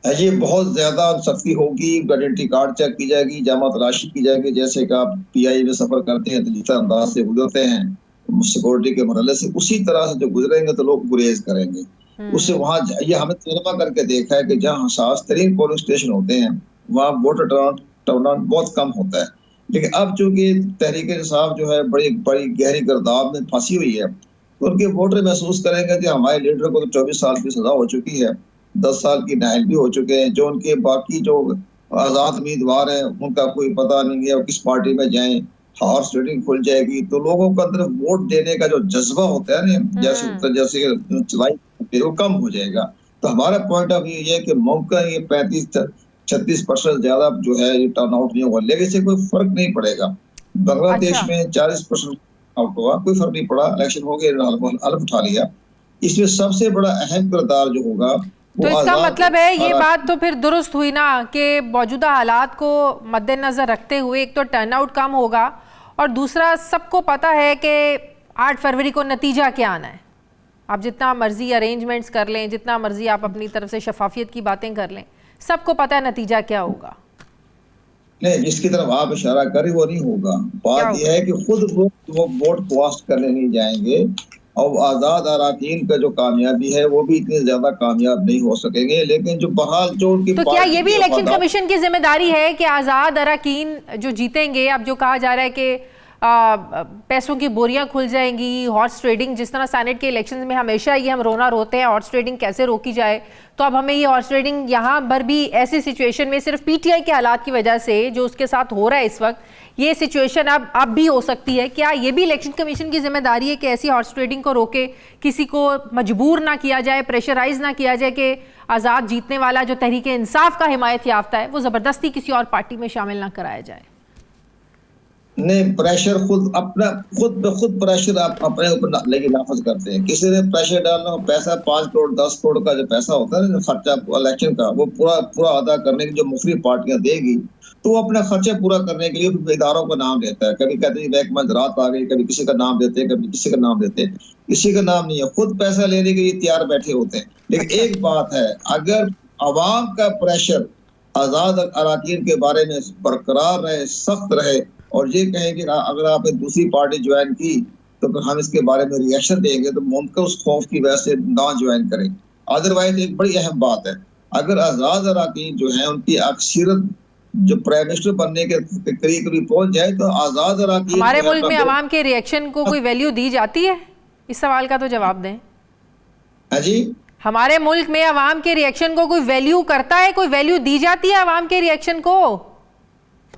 ये बहुत ज्यादा सख्ती होगी, आइडेंटिटी कार्ड चेक की जाएगी, जमा तलाशी की जाएगी। जैसे कि आप PI में सफर करते हैं तो जिस अंदाज से गुजरते हैं सिक्योरिटी के मरहले से, उसी तरह से जो गुजरेंगे तो लोग गुरेज करेंगे। उससे वहाँ ये हमने तजुर्बा करके देखा है कि जहाँ हसास तरीन पोलिंग स्टेशन होते हैं वहाँ वोटर टर्नआउट बहुत कम होता है। लेकिन अब चूंकि तहरीक इंसाफ जो है बड़ी गहरी गर्दाब में फंसी हुई है, तो उनके वोटर महसूस करेंगे कि हमारे लीडर को तो 24 साल की सजा हो चुकी है, 10 साल की नाइल भी हो चुके हैं, जो उनके बाकी जो आजाद उम्मीदवार हैं उनका कोई पता नहीं है, किस पार्टी में जाएं, हॉर्स ट्रेडिंग खुल जाएगी, तो लोगों के अंदर वोट देने का जो जज्बा होता है ना, जैसे चलाई वो कम हो जाएगा। तो हमारा पॉइंट ऑफ व्यू ये है कि मौका ये 35-36% ज्यादा जो है ये टर्नआउट नहीं होगा, लेकिन इससे कोई फर्क नहीं पड़ेगा। बांग्लादेश में 40% आउट हुआ, कोई फर्क नहीं पड़ा, इलेक्शन हो गया, हल्फ उठा लिया। इसमें सबसे बड़ा अहम किरदार जो होगा, तो इसका मतलब है ये बात तो फिर दुरुस्त हुई ना कि मौजूदा हालात को मद्देनजर रखते हुए एक तो टर्नआउट कम होगा और दूसरा सबको पता है कि 8 फरवरी को नतीजा क्या आना है। आप जितना मर्जी अरेंजमेंट्स कर लें, जितना मर्जी आप अपनी तरफ से शफाफियत की बातें कर लें, सबको पता है नतीजा क्या होगा। नहीं, जिसकी तरफ आप इशारा करें वो नहीं होगा। बात यह है कि खुद वो वोट कास्ट करने नहीं जाएंगे और आजाद अराकीन का जो कामयाबी है वो भी इतनी ज्यादा कामयाब नहीं हो सकेंगे। लेकिन जो बहाल जो उनकी तो क्या ये भी इलेक्शन कमीशन की जिम्मेदारी है कि आजाद अराकीन जो जीतेंगे, अब जो कहा जा रहा है कि पैसों की बोरियां खुल जाएंगी, हॉर्स ट्रेडिंग, जिस तरह सेनेट के इलेक्शंस में हमेशा ये हम रोना रोते हैं हॉर्स ट्रेडिंग कैसे रोकी जाए, तो अब हमें ये हॉर्स ट्रेडिंग यहाँ पर भी ऐसी सिचुएशन में सिर्फ PTI के हालात की वजह से जो उसके साथ हो रहा है इस वक्त, ये सिचुएशन अब भी हो सकती है। क्या ये भी इलेक्शन कमीशन की जिम्मेदारी है कि ऐसी हॉर्स ट्रेडिंग को रोके, किसी को मजबूर ना किया जाए, प्रेशराइज ना किया जाए कि आज़ाद जीतने वाला जो तहरीक इंसाफ का हिमायत याफ्ता है वो ज़बरदस्ती किसी और पार्टी में शामिल ना कराया जाए? नहीं, प्रेशर खुद प्रेशर आप अपने ऊपर लेके नाफज करते हैं। किसी ने प्रेशर डालना, पैसा 5 करोड़ 10 करोड़ का जो पैसा होता है ना खर्चा इलेक्शन का, वो पूरा अदा करने की जो मुख्तलिफ पार्टियां देगी, तो वो अपना खर्चा पूरा करने के लिए इदारों का नाम देता है। कभी कहते हैं महकमा ज़राअत आ गई, कभी किसी का नाम देते हैं, कभी किसी का नाम देते हैं, किसी का नाम नहीं है, खुद पैसा लेने के लिए तैयार बैठे होते हैं। लेकिन एक बात है, अगर अवाम का प्रेशर आजाद अराकीन के बारे में बरकरार रहे, सख्त रहे और ये कहें कि अगर आपने दूसरी पार्टी ज्वाइन की तो फिर हम इसके बारे में रिएक्शन देंगे, तो मुमकिन उस खौफ की वजह से ना ज्वाइन करें। अदरवाइज एक बड़ी अहम बात है, अगर आजाद अराकीन जो है उनकी अक्सरियत जो प्राइम मिनिस्टर बनने के करीब पहुंच जाए तो आजाद अराकीन, हमारे मुल्क में अवाम के रिएक्शन को कोई वैल्यू दी जाती है? इस सवाल का तो जवाब दें। हाँ जी, हमारे मुल्क में अवाम के रिएक्शन को कोई वैल्यू करता है, कोई वैल्यू दी जाती है अवाम के रिएक्शन को?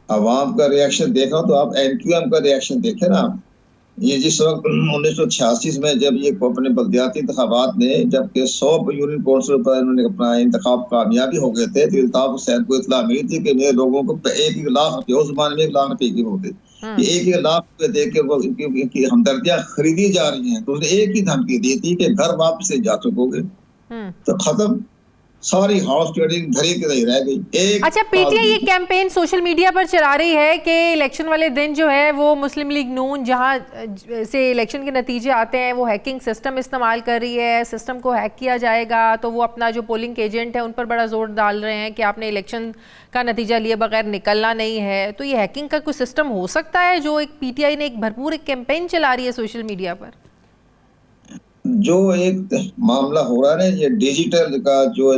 अवाम का रिएक्शन देखा तो आप NQM का रिएक्शन देखे ना। ये जिस वक्त 1986 में जब ये अपने बल्दियाती इंतखाबात में जबकि 100 यूनियन काउंसिल पर इन्होंने अपना इंतखाब कामयाबी हो गए थे, तो अल्ताफ हुसैन को इत्तला मिली थी कि मेरे लोगों को 1 लाख रुपये, उस जमाने में 1 लाख रुपये की होते, 1 लाख रुपये दे के इनकी हमदर्दियां खरीदी जा रही हैं। तो उसने एक ही धमकी दी थी कि घर वापस से जा चुकोगे, तो खत्म, सारी हाउस ट्रेडिंग धरी के नहीं रह गई। अच्छा, PTI ये कैंपेन सोशल मीडिया पर चला रही है कि इलेक्शन वाले दिन जो है वो मुस्लिम लीग नून जहां से इलेक्शन के नतीजे आते हैं वो हैकिंग सिस्टम इस्तेमाल कर रही है, सिस्टम को हैक किया जाएगा, तो वो अपना जो पोलिंग एजेंट है उन पर बड़ा जोर डाल रहे हैं कि आपने इलेक्शन का नतीजा लिए बगैर निकलना नहीं है। तो ये हैकिंग का कोई सिस्टम हो सकता है जो एक PTI ने एक भरपूर एक कैंपेन चला रही है सोशल मीडिया पर? जो एक मामला हो रहा है ना, ये डिजिटल का जो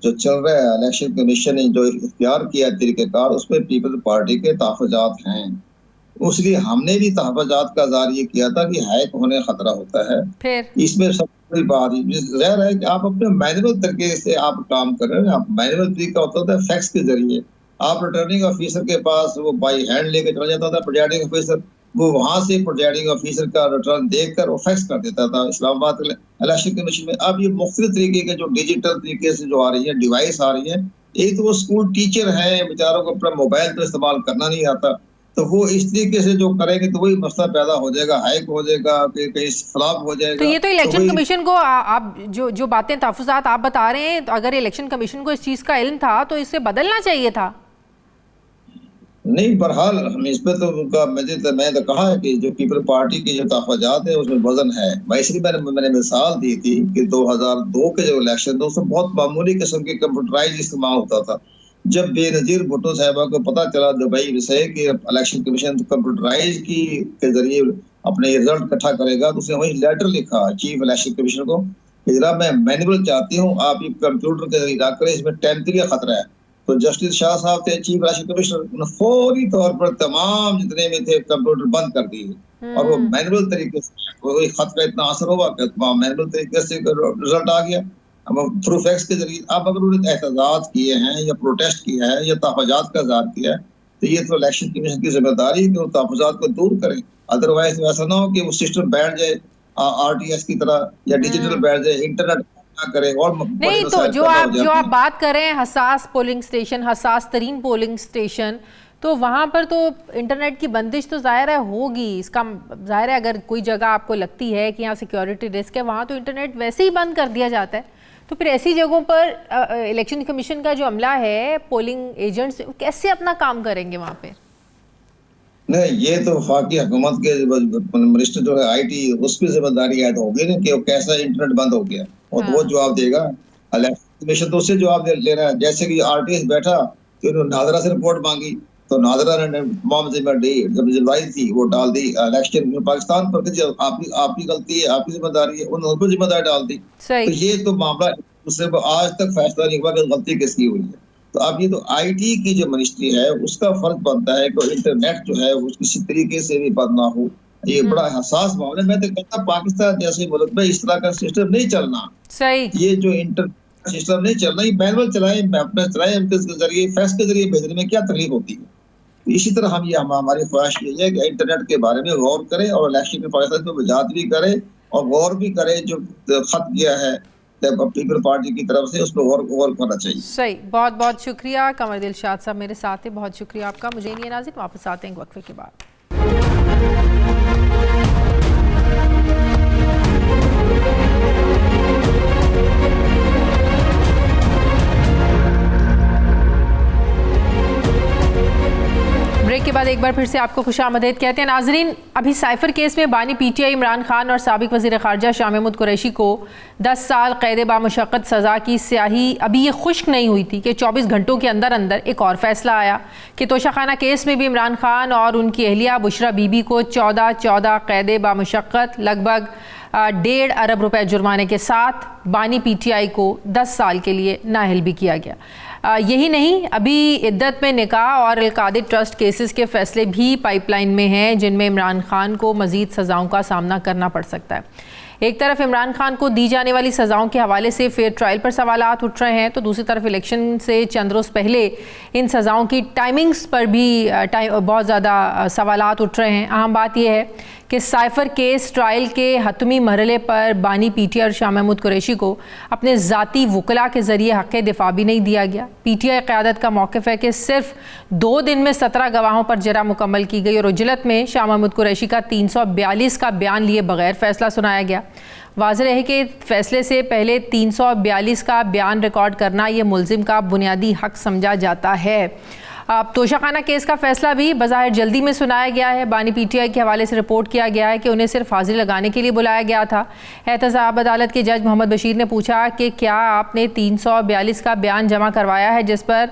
चल रहा है, इलेक्शन कमीशन ने जो इख्तियार किया तरीक़ेकार, उसमें पीपल्स पार्टी के तहफ़्फ़ुज़ात हैं। इसलिए हमने भी तहफ़्फ़ुज़ात का जारी किया था कि हैक होने खतरा होता है। फिर इसमें सबसे बड़ी बात ज़ाहिर है कि आप अपने मैनुअल तरीके से आप काम कर रहे हैं। आप मैनुअल तरीका होता था फैक्स के जरिए, आप रिटर्निंग ऑफिसर के पास वो बाई हैंड लेके चला जाता था, प्रिजाइडिंग ऑफिसर वो वहां से प्रोजाइडिंग ऑफिसर का रिटर्न देखकर वो फैक्स कर देता था इस्लामाबाद इलेक्शन कमीशन में। अब ये मुख्तलिफ तरीके के जो डिजिटल तरीके से जो आ रही है डिवाइस आ रही है, एक तो वो स्कूल टीचर है, बेचारों को अपना मोबाइल तो इस्तेमाल करना नहीं आता, तो वो इस तरीके से जो करेंगे तो वही मसला पैदा हो जाएगा, हाइक हो जाएगा, कहीं फ्लॉप हो जाएगा। तो ये तो इलेक्शन कमीशन को आप जो बातें तहफ़्फ़ुज़ात आप बता रहे हैं, तो अगर इलेक्शन कमीशन को इस चीज़ का इल्म था तो इसे बदलना चाहिए था। नहीं, बहरहाल हम इस पे तो उनका मैंने तो कहा है कि जो पीपल पार्टी की जो तहफ़्फ़ुज़ात है उसमें वजन है। इसलिए मैंने मिसाल दी थी कि 2002 के जो इलेक्शन थे उसमें बहुत मामूली किस्म के कंप्यूटराइज इस्तेमाल होता था। जब बेनज़ीर भुट्टो साहिबा को पता चला दुबई से कि इलेक्शन कमीशन कंप्यूटराइज के जरिए अपने रिजल्ट इकट्ठा करेगा, तो उसने वही लेटर लिखा चीफ इलेक्शन कमीशन को कि जनाब मैं मैनुअल चाहती हूँ, आप ये कंप्यूटर के जरिए ना करें, इसमें टेम्परिंग का खतरा है। तो जस्टिस शाह साहब थे चीफ इलेक्शन कमिश्नर, उन्होंने फौरी तौर पर तमाम जितने भी थे कंप्यूटर बंद कर दिए और वो मैनुअल तरीके से वही खत का इतना असर हुआ कि तमाम मैनुअल तरीके से रिजल्ट आ गया। अब थ्रू फैक्स के जरिए अब अगर उन्होंने एहतजाज किए हैं या प्रोटेस्ट किया है या तहफ़्फ़ुज़ात का इज़हार किया है, तो ये तो इलेक्शन कमीशन की जिम्मेदारी है कि वो तहफ़्फ़ुज़ात को दूर करें। अदरवाइज तो ऐसा ना हो कि वो सिस्टम बैठ जाए RTS की तरह या डिजिटल बैठ जाए, इंटरनेट करे और नहीं। तो जो आप बात कर रहे हैं हसास पोलिंग स्टेशन, हसास तरीन पोलिंग स्टेशन, तो वहाँ पर तो इंटरनेट की बंदिश तो ज़ाहिर है होगी। इसका ज़ाहिर है अगर कोई जगह आपको लगती है कि यहाँ सिक्योरिटी रिस्क है, वहाँ तो इंटरनेट वैसे ही बंद कर दिया जाता है। तो फिर ऐसी जगहों पर इलेक्शन कमीशन का जो अमला है, पोलिंग एजेंट्स, कैसे अपना काम करेंगे वहाँ पे? नहीं, ये तो वफाकी हुकूमत के मिनिस्टर जो है IT उसकी जिम्मेदारी है तो होगी ना कि वो कैसा इंटरनेट बंद हो गया और तो वो जवाब देगा। इलेक्शन कमीशन तो उससे जवाब ले रहा है। जैसे कि RTS बैठा तो उन्होंने नादरा से रिपोर्ट मांगी, तो नादरा ने तमाम जिम्मेदारी थी वो डाल दी इलेक्शन पाकिस्तान पर कि आपकी गलती है, आपकी जिम्मेदारी है, उन्होंने जिम्मेदारी डाल दी। तो ये तो मामला उससे आज तक फैसला नहीं हुआ कि गलती किसकी हुई है। तो अब ये तो IT की जो मिनिस्ट्री है उसका फर्ज बनता है कि इंटरनेट जो है वो किसी तरीके से भी बंद ना हो। ये बड़ा हसास मामला है। मैं तो कहता पाकिस्तान जैसे मुल्क में इस तरह का सिस्टम नहीं चलना। सही, ये जो इंटरनेट सिस्टम नहीं चलना, ये मैनुअल चलाएं, अपना चलाएं, उनके जरिए फैक्स के जरिए भेजने में क्या तकलीफ होती है। तो इसी तरह हमारी ख्वाहिश ये है कि इंटरनेट के बारे में गौर करें और इलेक्शन में पाकिस्तान को वजाहत भी करें और गौर भी करें। जो खत गया है पीपल पार्टी की तरफ से उस पर गौर करना चाहिए। सही, बहुत बहुत शुक्रिया। कमर दिलशाद साहब मेरे साथ हैं, बहुत शुक्रिया आपका। मुझे नहीं नाज़रीन, वापस आते हैं वक्फे के बाद। ब्रेक के बाद एक बार फिर से आपको खुशामदीद कहते हैं नाजरीन। अभी साइफर केस में बानी PTI इमरान खान और साबिक वज़ीर ख़ारजा शाह महमूद कुरैशी को 10 साल क़ैद बामुशक्क़त सज़ा की स्याही अभी ये खुश्क नहीं हुई थी कि 24 घंटों के अंदर अंदर एक और फैसला आया कि तोशाखाना केस में भी इमरान खान और उनकी अहलिया बुशरा बीबी को 14 क़ैद बामुशक्क़त लगभग 1.5 अरब रुपए जुर्माने के साथ बानी PTI को 10 साल के लिए नाअहल भी किया गया। यही नहीं, अभी इद्दत में निकाह और अल-कादिर ट्रस्ट केसेस के फैसले भी पाइपलाइन में हैं जिनमें इमरान खान को मज़ीद सज़ाओं का सामना करना पड़ सकता है। एक तरफ इमरान खान को दी जाने वाली सज़ाओं के हवाले से फेयर ट्रायल पर सवालात उठ रहे हैं, तो दूसरी तरफ इलेक्शन से चंद रोज़ पहले इन सज़ाओं की टाइमिंग्स पर भी बहुत ज़्यादा सवालात उठ रहे हैं। अहम बात यह है कि साइफर केस ट्रायल के हतमी मरहले पर बानी PTI और शाह महमूद कुरैशी को अपने ज़ाती वकला के ज़रिए हक़ दिफा भी नहीं दिया गया। PTI क़यादत का मौक़िफ़ है कि सिर्फ 2 दिन में 17 गवाहों पर जरा मुकम्मल की गई और उजलत में शाह महमूद कुरैशी का 342 का बयान लिए बगैर फ़ैसला सुनाया गया। वाज़ेह है कि फ़ैसले से पहले 342 का बयान रिकॉर्ड करना ये मुल्ज़िम का बुनियादी हक़ समझा जाता है। अब तोशाखाना केस का फैसला भी बज़ाहिर जल्दी में सुनाया गया है। बानी PTI के हवाले से रिपोर्ट किया गया है कि उन्हें सिर्फ हाजिरी लगाने के लिए बुलाया गया था। एहतसाब अदालत के जज मोहम्मद बशीर ने पूछा कि क्या आपने 342 का बयान जमा करवाया है, जिस पर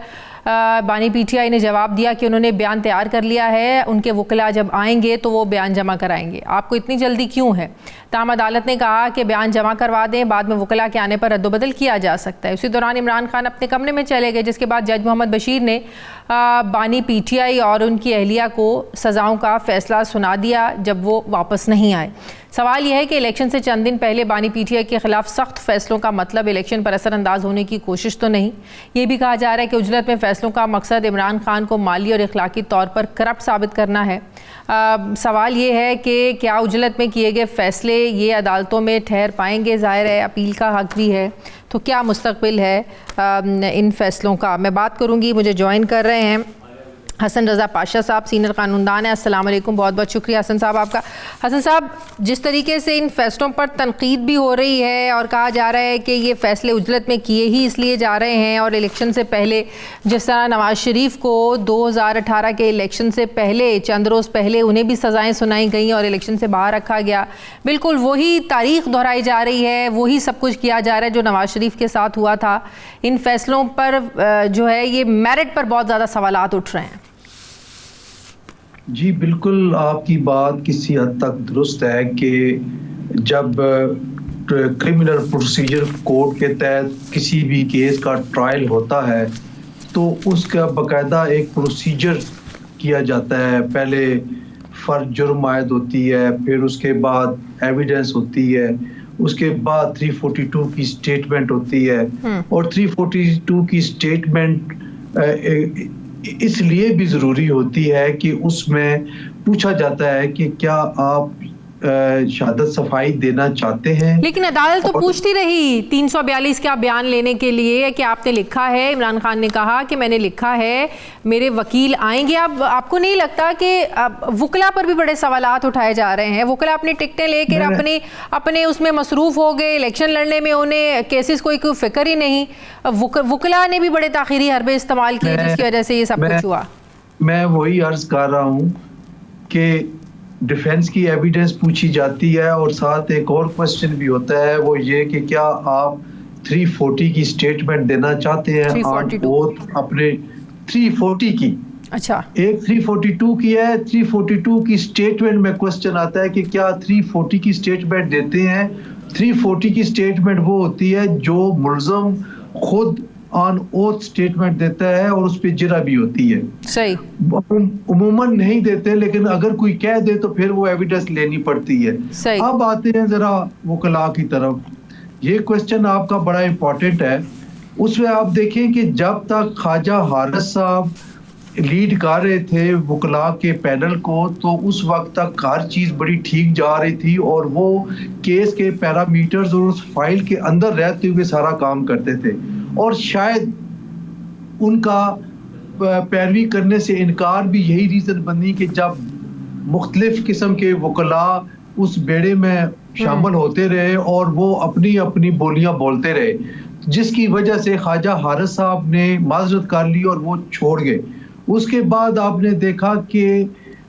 बानी PTI ने जवाब दिया कि उन्होंने बयान तैयार कर लिया है, उनके वकला जब आएंगे तो वो बयान जमा कराएंगे, आपको इतनी जल्दी क्यों है। ताहम अदालत ने कहा कि बयान जमा करवा दें, बाद में वकला के आने पर रद्दोबदल किया जा सकता है। उसी दौरान इमरान खान अपने कमरे में चले गए, जिसके बाद जज मोहम्मद बशीर ने बानी PTI और उनकी अहलिया को सज़ाओं का फ़ैसला सुना दिया जब वो वापस नहीं आए। सवाल यह है कि इलेक्शन से चंद दिन पहले बानी पीटीआई के खिलाफ सख्त फैसलों का मतलब इलेक्शन पर असरअंदाज होने की कोशिश तो नहीं। ये भी कहा जा रहा है कि उजलत में फैसलों का मकसद इमरान खान को माली और इखलाकी तौर पर करप्ट साबित करना है। सवाल ये है कि क्या उजलत में किए गए फैसले ये अदालतों में ठहर पाएंगे? ज़ाहिर है अपील का हक भी है, तो क्या मुस्तकबिल है इन फैसलों का? मैं बात करूँगी। मुझे ज्वाइन कर रहे हैं हसन रज़ा पाशा साहब, सीनियर कानूनदान है। अस्सलाम वालेकुम, बहुत बहुत शुक्रिया हसन साहब आपका। हसन साहब, जिस तरीके से इन फैसलों पर तनकीद भी हो रही है और कहा जा रहा है कि ये फ़ैसले उजलत में किए ही इसलिए जा रहे हैं, और इलेक्शन से पहले जिस तरह नवाज़ शरीफ को 2018 के इलेक्शन से पहले चंद रोज़ पहले उन्हें भी सज़ाएँ सुनाई गई और इलेक्शन से बाहर रखा गया, बिल्कुल वही तारीख़ दोहराई जा रही है, वही सब कुछ किया जा रहा है जो नवाज़ शरीफ के साथ हुआ था। इन फैसलों पर जो है ये मेरिट पर बहुत ज़्यादा सवालात उठ रहे हैं। जी बिल्कुल, आपकी बात किसी हद तक दुरुस्त है कि जब क्रिमिनल प्रोसीजर कोड के तहत किसी भी केस का ट्रायल होता है तो उसका बाकायदा एक प्रोसीजर किया जाता है। पहले फर्ज जुर्म आयद होती है, फिर उसके बाद एविडेंस होती है, उसके बाद 342 की स्टेटमेंट होती है। और 342 की स्टेटमेंट इसलिए भी ज़रूरी होती है कि उसमें पूछा जाता है कि क्या आप शहादत सफाई देना चाहते हैं। लेकिन अदालत तो पूछती रही 342 का बयान लेने के लिए कि आपने लिखा है, इमरान खान ने कहा कि मैंने लिखा है, मेरे वकील आएंगे। अब आपको नहीं लगता कि वकला पर भी बड़े सवालात उठाए जा रहे हैं? वकला अपनी टिकटें लेकर अपने उसमें मसरूफ हो गए, इलेक्शन लड़ने में उन्हें केसेस कोई फिक्र ही नहीं। वकला ने भी बड़े ताखीरी हरबे इस्तेमाल किए जिसकी वजह से ये सब कुछ हुआ। मैं वही अर्ज कर रहा हूँ कि डिफेंस की एविडेंस पूछी जाती है और साथ एक और क्वेश्चन भी होता है, वो ये कि क्या आप 340 की स्टेटमेंट देना चाहते हैं? अपने 340 की, अच्छा, एक 342 की है। 342 की स्टेटमेंट में क्वेश्चन आता है कि क्या 340 की स्टेटमेंट देते हैं? 340 की स्टेटमेंट वो होती है जो मुल्ज़म खुद ऑन ओथ स्टेटमेंट देता है और उस पे जिरा भी होती है। सही, उमूमन नहीं देते, लेकिन अगर कोई कह दे तो फिर वो एविडेंस लेनी पड़ती है। सही। अब आते हैं जरा वकला की तरफ। ये क्वेश्चन आपका बड़ा इंपॉर्टेंट है। उसमें आप देखें कि जब तक ख्वाजा हारिस साहब लीड कर रहे थे वकला के पैनल को, तो उस वक्त तक हर चीज़ बड़ी ठीक जा रही थी और वो केस के पैरामीटर्स और उस फाइल के अंदर रहते हुए सारा काम करते थे। और शायद उनका पैरवी करने से इनकार भी यही रीज़न बनी कि जब मुख्तलिफ किस्म के वकला उस बेड़े में शामिल होते रहे और वो अपनी अपनी बोलियां बोलते रहे, जिसकी वजह से ख्वाजा हारिस साहब ने माजरत कर ली और वो छोड़ गए। उसके बाद आपने देखा कि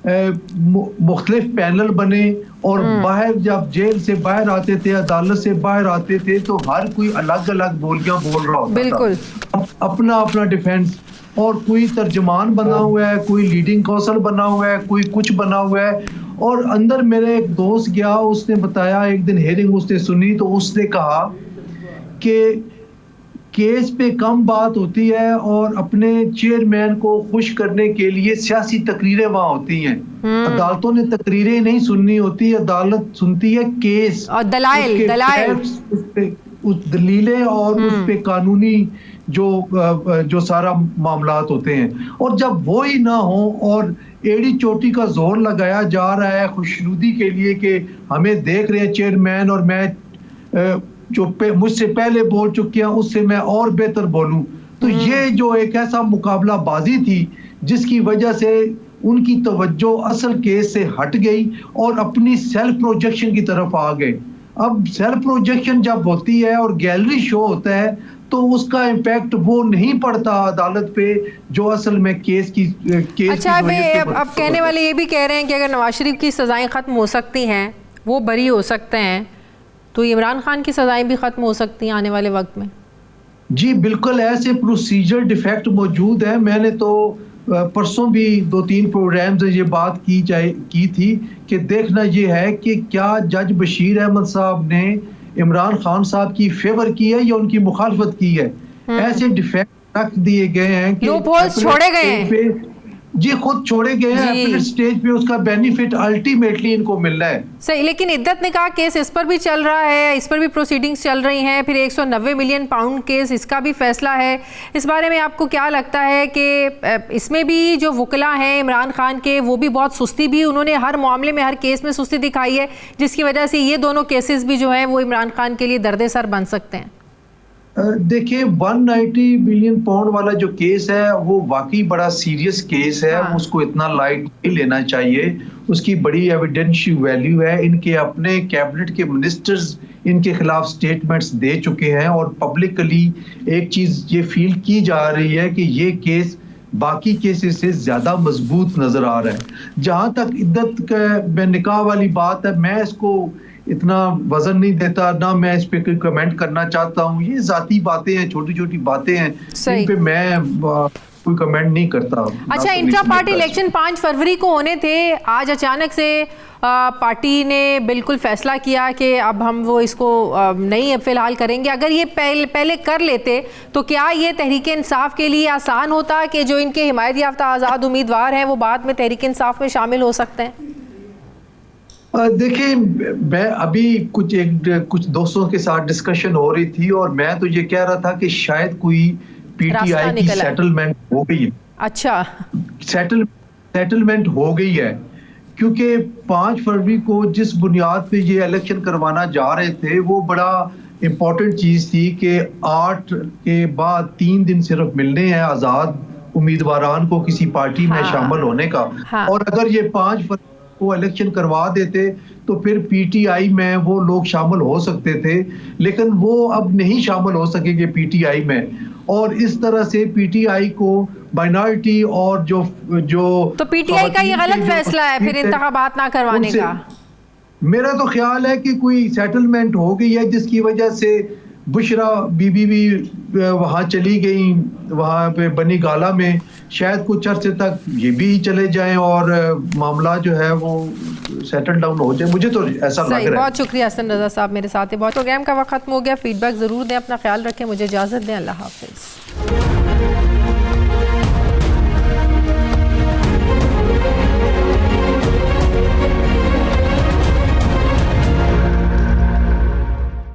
मुख्तलिफ पैनल बने और बाहर जब जेल से बाहर आते थे, अदालत से बाहर आते थे, तो हर कोई अलग अलग बोलियां बोल रहा होता था, अपना अपना डिफेंस। और कोई तर्जमान बना हुआ है, कोई लीडिंग कौंसल बना हुआ है, कोई कुछ बना हुआ है। और अंदर मेरे एक दोस्त गया, उसने बताया, एक दिन हेयरिंग उसने सुनी तो उसने कहा कि केस पे कम बात होती है और अपने चेयरमैन को खुश करने के लिए सियासी तकरीरें वहाँ होती हैं। अदालतों ने तकरीरें नहीं सुननी होती, अदालत सुनती है केस और दलाइल, उस दलीलें और उस पे कानूनी जो सारा मामलात होते हैं। और जब वो ही ना हो और एड़ी चोटी का जोर लगाया जा रहा है खुशनुदी के लिए कि हमें देख रहे हैं चेयरमैन और मैं जो मुझसे पहले बोल चुके हैं उससे मैं और बेहतर बोलूं, तो ये जो एक ऐसा मुकाबला बाजी थी जिसकी वजह से उनकी तवज्जो असल केस से हट गई और अपनी सेल्फ प्रोजेक्शन की तरफ आ गए। अब सेल्फ प्रोजेक्शन जब होती है और गैलरी शो होता है तो उसका इम्पैक्ट वो नहीं पड़ता अदालत पे जो असल में केस अच्छा, अब कहने वाले ये भी कह रहे हैं कि अगर नवाज शरीफ की सजाएं खत्म हो सकती हैं, वो बरी हो सकते हैं, तो इमरान खान की सजाएं भी खत्म हो सकती हैं आने वाले वक्त में। जी बिल्कुल, ऐसे प्रोसीजर डिफेक्ट मौजूद है। मैंने तो परसों भी 2-3 प्रोग्राम से ये बात की थी कि देखना ये है कि क्या जज बशीर अहमद साहब ने इमरान खान साहब की फेवर की है या उनकी मुखालफत की है। ऐसे डिफेक्ट रख दिए गए हैं कि लूपहोल्स छोड़े गए हैं। ये खुद छोड़े गए हैं अपने स्टेज पे, उसका बेनिफिट अल्टीमेटली इनको मिल रहा है। सही, लेकिन इद्दत ने कहा केस इस पर भी चल रहा है, इस पर भी प्रोसीडिंग्स चल रही हैं, फिर 190 मिलियन पाउंड केस, इसका भी फैसला है। इस बारे में आपको क्या लगता है कि इसमें भी जो वकला हैं इमरान खान के, वो भी बहुत सुस्ती भी, उन्होंने हर मामले में हर केस में सुस्ती दिखाई है, जिसकी वजह से ये दोनों केसेस भी जो हैं वो इमरान खान के लिए दर्द-ए-सर बन सकते हैं? देखिए 190 बिलियन पाउंड वाला जो केस है वो वाकई बड़ा सीरियस केस है। हाँ। उसको इतना लाइट नहीं लेना चाहिए, उसकी बड़ी एविडेंशियल वैल्यू है। इनके अपने कैबिनेट के मिनिस्टर्स इनके खिलाफ स्टेटमेंट्स दे चुके हैं और पब्लिकली एक चीज ये फील की जा रही है कि ये केस बाकी केसेस से ज्यादा मजबूत नजर आ रहा है। जहां तक इद्दत का निकाह वाली बात है, मैं इसको इतना वजन नहीं देता, ना मैं इस पे कोई कमेंट करना चाहता हूँ। ये जाती बातें हैं, छोटी छोटी बातें हैं, इन पे मैं कोई कमेंट नहीं करता। अच्छा, इंट्रा पार्टी इलेक्शन 5 फरवरी को होने थे, आज अचानक से पार्टी ने बिल्कुल फैसला किया कि अब हम वो इसको नहीं फिलहाल करेंगे। अगर ये पहले कर लेते तो क्या ये तहरीक इंसाफ के लिए आसान होता कि जो इनके हिमायत याफ्ता आज़ाद उम्मीदवार हैं वो बाद में तहरीक इंसाफ में शामिल हो सकते हैं? देखिए मैं अभी कुछ दोस्तों के साथ डिस्कशन हो रही थी और मैं तो ये कह रहा था कि शायद कोई पीटीआई की सेटलमेंट हो गई है। अच्छा, सेटलमेंट हो गई है, क्योंकि 5 फरवरी को जिस बुनियाद पे ये इलेक्शन करवाना जा रहे थे वो बड़ा इंपॉर्टेंट चीज थी कि 8 के बाद 3 दिन सिर्फ मिलने हैं आजाद उम्मीदवारान को किसी पार्टी में शामिल होने का। और अगर ये 5 फरवरी को इलेक्शन करवा देते तो फिर पीटीआई में वो लोग शामिल हो सकते थे, लेकिन वो अब नहीं शामिल हो सकेंगे पीटीआई में। और इस तरह से पीटीआई को माइनॉरिटी और जो तो पीटीआई का ये गलत फैसला है फिर इंतखाबात ना करवाने का। मेरा तो ख्याल है कि कोई सेटलमेंट हो गई है जिसकी वजह से बुशरा बीबी भी वहां चली गई, वहां पे बनी गाला में, शायद कुछ अरसे तक ये भी चले जाएं और मामला जो है वो सेटल डाउन हो जाए। मुझे तो ऐसा लग रहा है। बहुत शुक्रिया हसन रजा साहब मेरे साथ। बहुत प्रोग्राम का वक्त खत्म हो गया। फीडबैक जरूर दें, अपना ख्याल रखें, मुझे इजाजत दें, अल्लाह हाफिज।